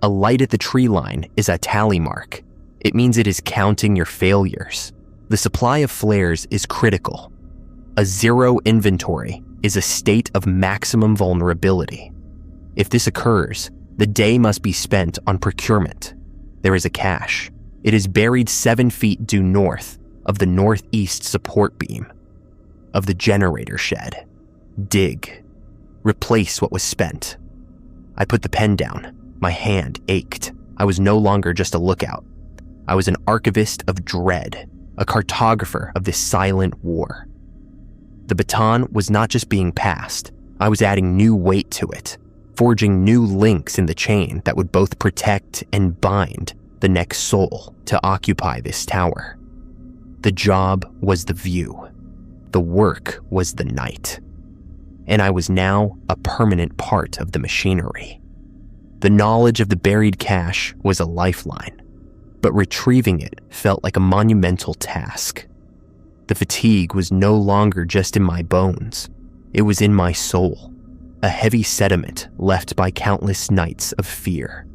A light at the tree line is a tally mark. It means it is counting your failures. The supply of flares is critical. A zero inventory is a state of maximum vulnerability. If this occurs, the day must be spent on procurement. There is a cache. It is buried 7 feet due north of the northeast support beam of the generator shed. Dig. Replace what was spent. I put the pen down. My hand ached. I was no longer just a lookout. I was an archivist of dread, a cartographer of this silent war. The baton was not just being passed. I was adding new weight to it, forging new links in the chain that would both protect and bind the next soul to occupy this tower. The job was the view. The work was the night. And I was now a permanent part of the machinery. The knowledge of the buried cache was a lifeline, but retrieving it felt like a monumental task. The fatigue was no longer just in my bones. It was in my soul, a heavy sediment left by countless nights of fear.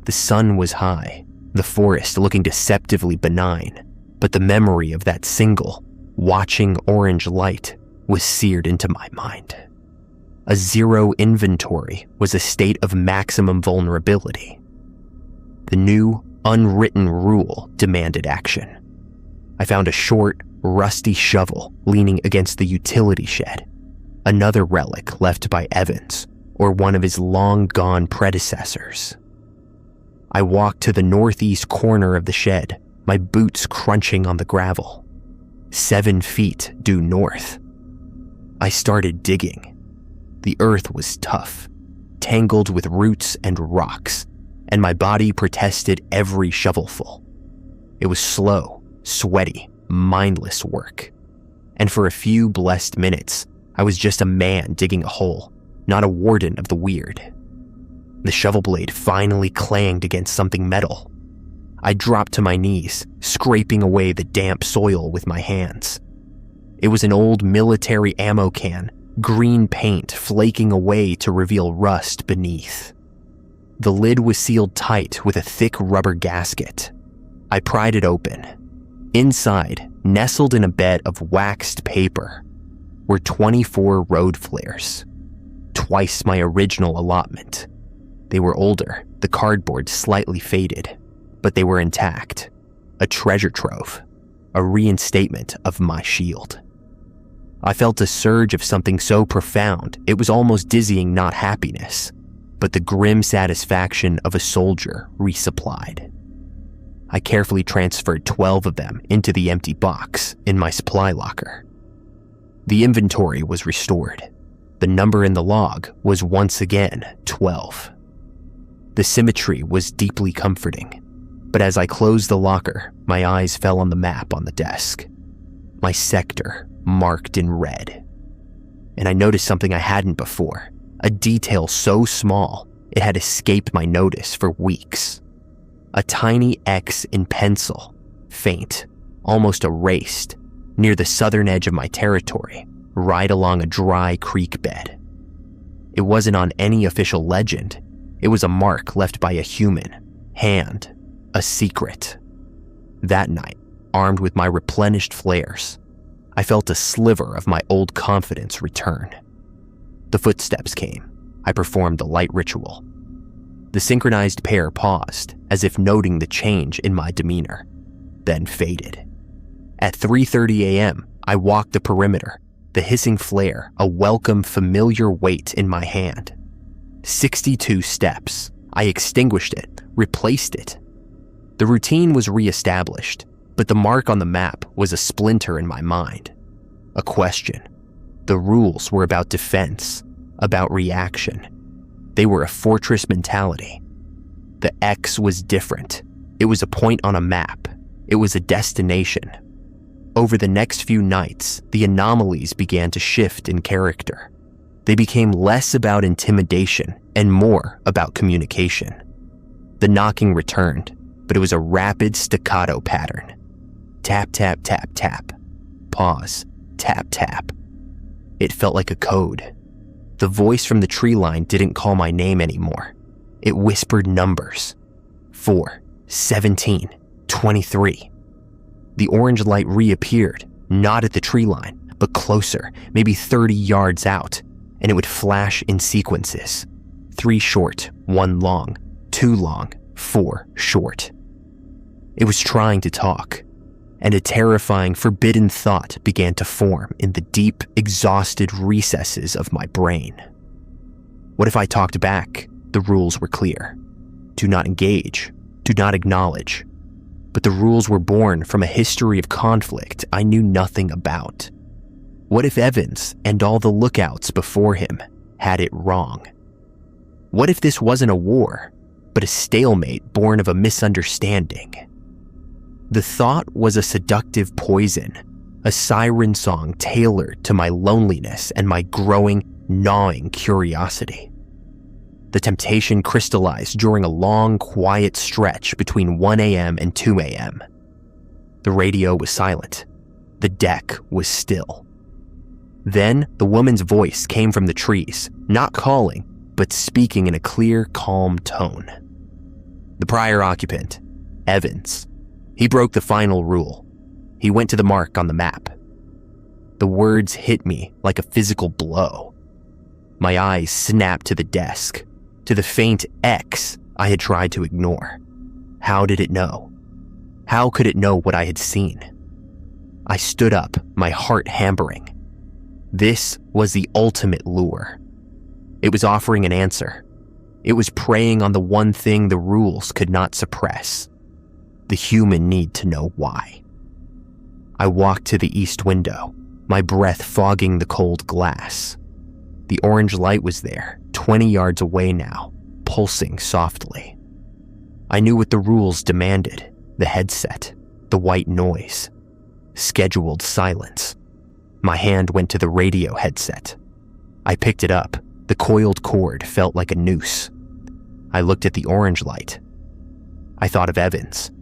The sun was high, the forest looking deceptively benign, but the memory of that single, watching orange light was seared into my mind. A zero inventory was a state of maximum vulnerability. The new, unwritten rule demanded action. I found a short, rusty shovel leaning against the utility shed, another relic left by Evans or one of his long-gone predecessors. I walked to the northeast corner of the shed, my boots crunching on the gravel. 7 feet due north. I started digging. The earth was tough, tangled with roots and rocks, and my body protested every shovelful. It was slow, sweaty, mindless work. And for a few blessed minutes, I was just a man digging a hole, not a warden of the weird. The shovel blade finally clanged against something metal. I dropped to my knees, scraping away the damp soil with my hands. It was an old military ammo can, green paint flaking away to reveal rust beneath. The lid was sealed tight with a thick rubber gasket. I pried it open. Inside, nestled in a bed of waxed paper, were 24 road flares, twice my original allotment. They were older, the cardboard slightly faded, but they were intact. A treasure trove, a reinstatement of my shield. I felt a surge of something so profound it was almost dizzying, not happiness, but the grim satisfaction of a soldier resupplied. I carefully transferred 12 of them into the empty box in my supply locker. The inventory was restored. The number in the log was once again 12. The symmetry was deeply comforting, but as I closed the locker, my eyes fell on the map on the desk. My sector marked in red. And I noticed something I hadn't before, a detail so small it had escaped my notice for weeks. A tiny X in pencil, faint, almost erased, near the southern edge of my territory, right along a dry creek bed. It wasn't on any official legend. It was a mark left by a human hand, a secret. That night, armed with my replenished flares, I felt a sliver of my old confidence return. The footsteps came. I performed the light ritual. The synchronized pair paused, as if noting the change in my demeanor, then faded. At 3:30 a.m., I walked the perimeter, the hissing flare a welcome, familiar weight in my hand. 62 steps. I extinguished it, replaced it. The routine was reestablished, but the mark on the map was a splinter in my mind. A question. The rules were about defense, about reaction. They were a fortress mentality. The X was different. It was a point on a map. It was a destination. Over the next few nights, the anomalies began to shift in character. They became less about intimidation and more about communication. The knocking returned, but it was a rapid staccato pattern. Tap, tap, tap, tap. Pause. Tap, tap. It felt like a code. The voice from the tree line didn't call my name anymore. It whispered numbers. 4, 17, 23. The orange light reappeared, not at the tree line, but closer, maybe 30 yards out, and it would flash in sequences. 3 short, 1 long, 2 long, 4 short. It was trying to talk, and a terrifying, forbidden thought began to form in the deep, exhausted recesses of my brain. What if I talked back? The rules were clear. Do not engage, do not acknowledge. But the rules were born from a history of conflict I knew nothing about. What if Evans and all the lookouts before him had it wrong? What if this wasn't a war, but a stalemate born of a misunderstanding? The thought was a seductive poison, a siren song tailored to my loneliness and my growing, gnawing curiosity. The temptation crystallized during a long, quiet stretch between 1 a.m. and 2 a.m. The radio was silent. The deck was still. Then the woman's voice came from the trees, not calling, but speaking in a clear, calm tone. The prior occupant, Evans. He broke the final rule. He went to the mark on the map. The words hit me like a physical blow. My eyes snapped to the desk, to the faint X I had tried to ignore. How did it know? How could it know what I had seen? I stood up, my heart hammering. This was the ultimate lure. It was offering an answer. It was preying on the one thing the rules could not suppress: the human need to know why. I walked to the east window, my breath fogging the cold glass. The orange light was there, 20 yards away now, pulsing softly. I knew what the rules demanded: the headset, the white noise, scheduled silence. My hand went to the radio headset. I picked it up. The coiled cord felt like a noose. I looked at the orange light. I thought of Evans.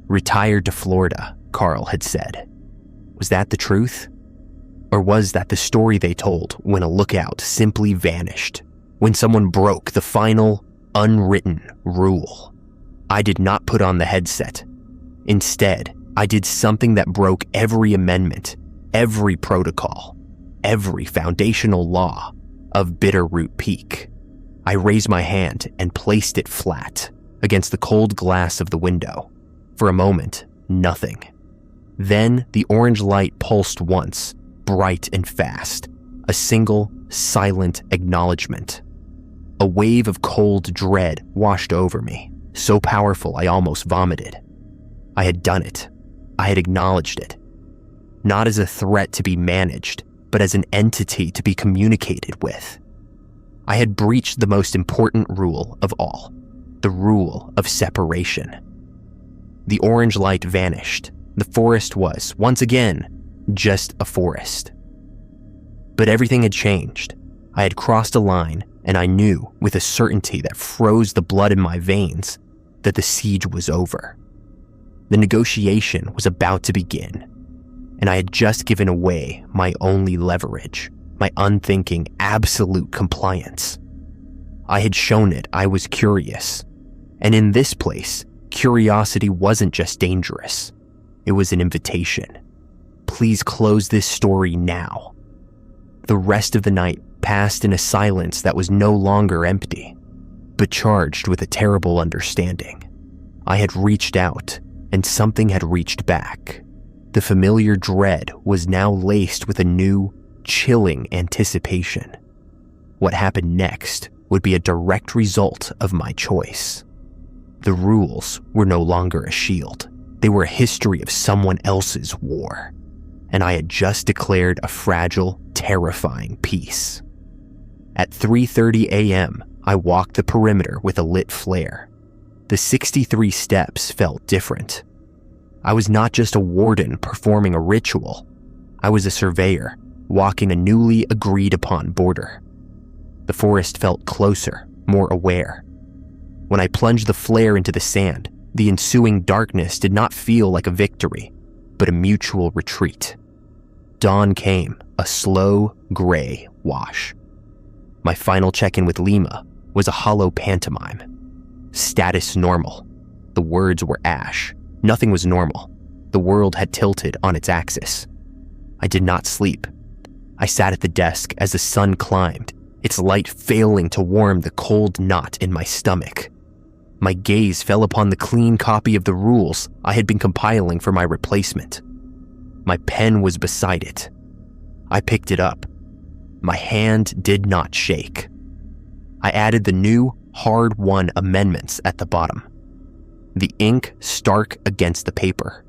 Retired to Florida, Carl had said. Was that the truth? Or was that the story they told when a lookout simply vanished, when someone broke the final, unwritten rule? I did not put on the headset. Instead, I did something that broke every amendment, every protocol, every foundational law of Bitterroot Peak. I raised my hand and placed it flat against the cold glass of the window. For a moment, nothing. Then the orange light pulsed once, bright and fast, a single, silent acknowledgement. A wave of cold dread washed over me, so powerful I almost vomited. I had done it. I had acknowledged it. Not as a threat to be managed, but as an entity to be communicated with. I had breached the most important rule of all, the rule of separation. The orange light vanished. The forest was, once again, just a forest. But everything had changed. I had crossed a line, and I knew, with a certainty that froze the blood in my veins, that the siege was over. The negotiation was about to begin, and I had just given away my only leverage, my unthinking, absolute compliance. I had shown it I was curious, and in this place, curiosity wasn't just dangerous. It was an invitation. Please close this story now. The rest of the night passed in a silence that was no longer empty, but charged with a terrible understanding. I had reached out, and something had reached back. The familiar dread was now laced with a new, chilling anticipation. What happened next would be a direct result of my choice. The rules were no longer a shield. They were a history of someone else's war, and I had just declared a fragile, terrifying peace. At 3:30 a.m., I walked the perimeter with a lit flare. The 63 steps felt different. I was not just a warden performing a ritual. I was a surveyor, walking a newly agreed upon border. The forest felt closer, more aware. When I plunged the flare into the sand, the ensuing darkness did not feel like a victory, but a mutual retreat. Dawn came, a slow, gray wash. My final check-in with Lima was a hollow pantomime. Status normal. The words were ash. Nothing was normal. The world had tilted on its axis. I did not sleep. I sat at the desk as the sun climbed, its light failing to warm the cold knot in my stomach. My gaze fell upon the clean copy of the rules I had been compiling for my replacement. My pen was beside it. I picked it up. My hand did not shake. I added the new, hard-won amendments at the bottom. The ink stark against the paper.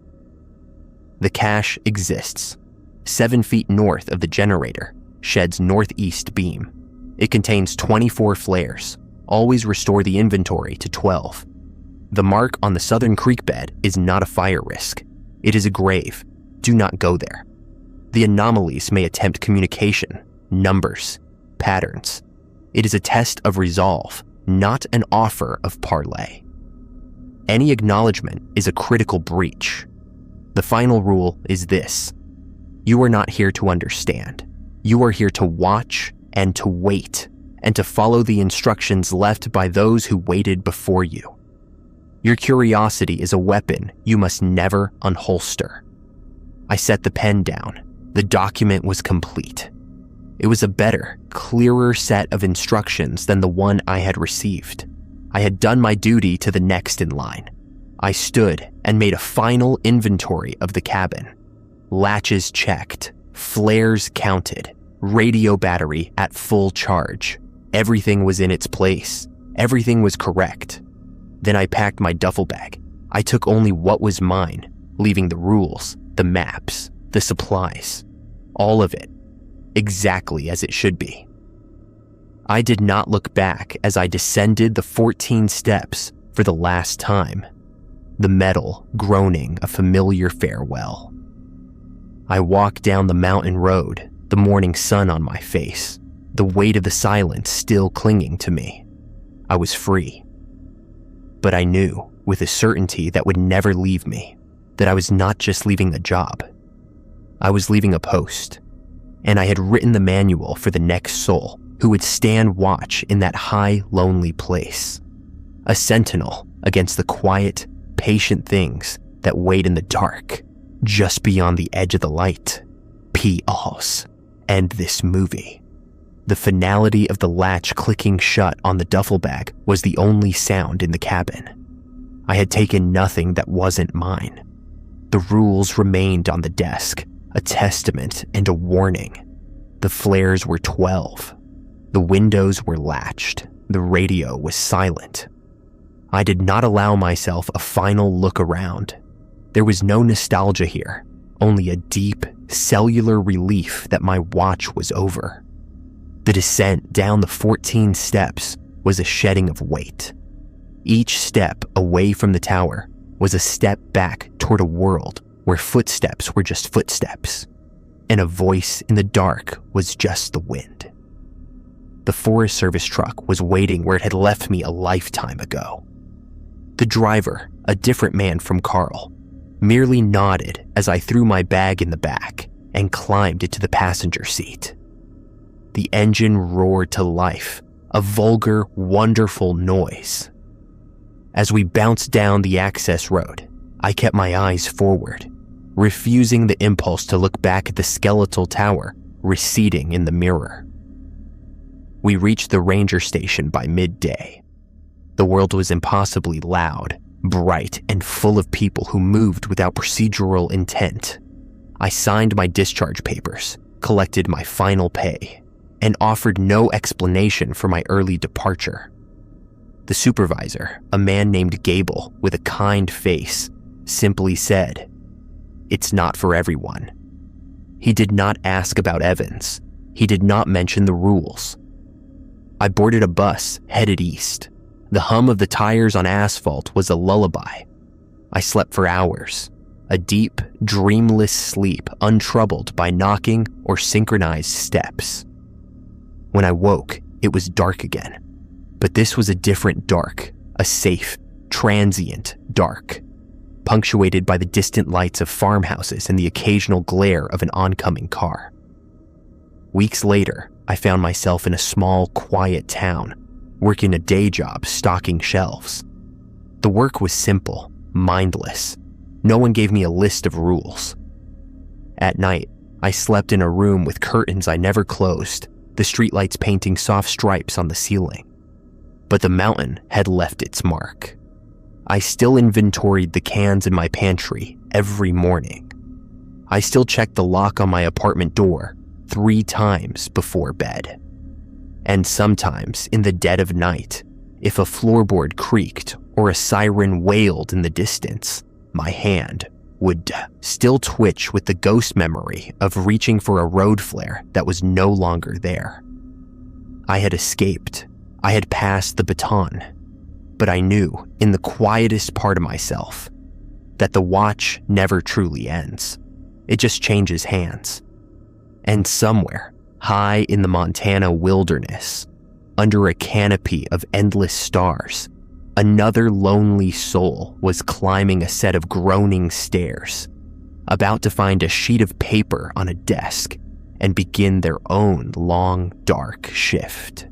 The cache exists. 7 feet north of the generator, sheds northeast beam. It contains 24 flares. Always restore the inventory to 12. The mark on the southern creek bed is not a fire risk. It is a grave. Do not go there. The anomalies may attempt communication, numbers, patterns. It is a test of resolve, not an offer of parley. Any acknowledgement is a critical breach. The final rule is this: you are not here to understand. You are here to watch and to wait, and to follow the instructions left by those who waited before you. Your curiosity is a weapon you must never unholster. I set the pen down. The document was complete. It was a better, clearer set of instructions than the one I had received. I had done my duty to the next in line. I stood and made a final inventory of the cabin. Latches checked, flares counted, radio battery at full charge. Everything was in its place. Everything was correct. Then I packed my duffel bag. I took only what was mine, leaving the rules, the maps, the supplies, all of it, exactly as it should be. I did not look back as I descended the 14 steps for the last time, the metal groaning a familiar farewell. I walked down the mountain road, the morning sun on my face, the weight of the silence still clinging to me. I was free. But I knew, with a certainty that would never leave me, that I was not just leaving a job. I was leaving a post, and I had written the manual for the next soul who would stand watch in that high, lonely place. A sentinel against the quiet, patient things that wait in the dark, just beyond the edge of the light. P.Os. End this movie. The finality of the latch clicking shut on the duffel bag was the only sound in the cabin. I had taken nothing that wasn't mine. The rules remained on the desk, a testament and a warning. The flares were 12. The windows were latched. The radio was silent. I did not allow myself a final look around. There was no nostalgia here, only a deep, cellular relief that my watch was over. The descent down the 14 steps was a shedding of weight. Each step away from the tower was a step back toward a world where footsteps were just footsteps, and a voice in the dark was just the wind. The Forest Service truck was waiting where it had left me a lifetime ago. The driver, a different man from Carl, merely nodded as I threw my bag in the back and climbed into the passenger seat. The engine roared to life, a vulgar, wonderful noise. As we bounced down the access road, I kept my eyes forward, refusing the impulse to look back at the skeletal tower receding in the mirror. We reached the ranger station by midday. The world was impossibly loud, bright, and full of people who moved without procedural intent. I signed my discharge papers, collected my final pay, and offered no explanation for my early departure. The supervisor, a man named Gable with a kind face, simply said, "It's not for everyone." He did not ask about Evans. He did not mention the rules. I boarded a bus headed east. The hum of the tires on asphalt was a lullaby. I slept for hours, a deep, dreamless sleep untroubled by knocking or synchronized steps. When I woke, it was dark again. But this was a different dark, a safe, transient dark, punctuated by the distant lights of farmhouses and the occasional glare of an oncoming car. Weeks later, I found myself in a small, quiet town, working a day job stocking shelves. The work was simple, mindless. No one gave me a list of rules. At night, I slept in a room with curtains I never closed, the streetlights painting soft stripes on the ceiling. But the mountain had left its mark. I still inventoried the cans in my pantry every morning. I still checked the lock on my apartment door 3 times before bed. And sometimes, in the dead of night, if a floorboard creaked or a siren wailed in the distance, my hand would still twitch with the ghost memory of reaching for a road flare that was no longer there. I had escaped. I had passed the baton. But I knew, in the quietest part of myself, that the watch never truly ends. It just changes hands. And somewhere, high in the Montana wilderness, under a canopy of endless stars, another lonely soul was climbing a set of groaning stairs, about to find a sheet of paper on a desk and begin their own long, dark shift.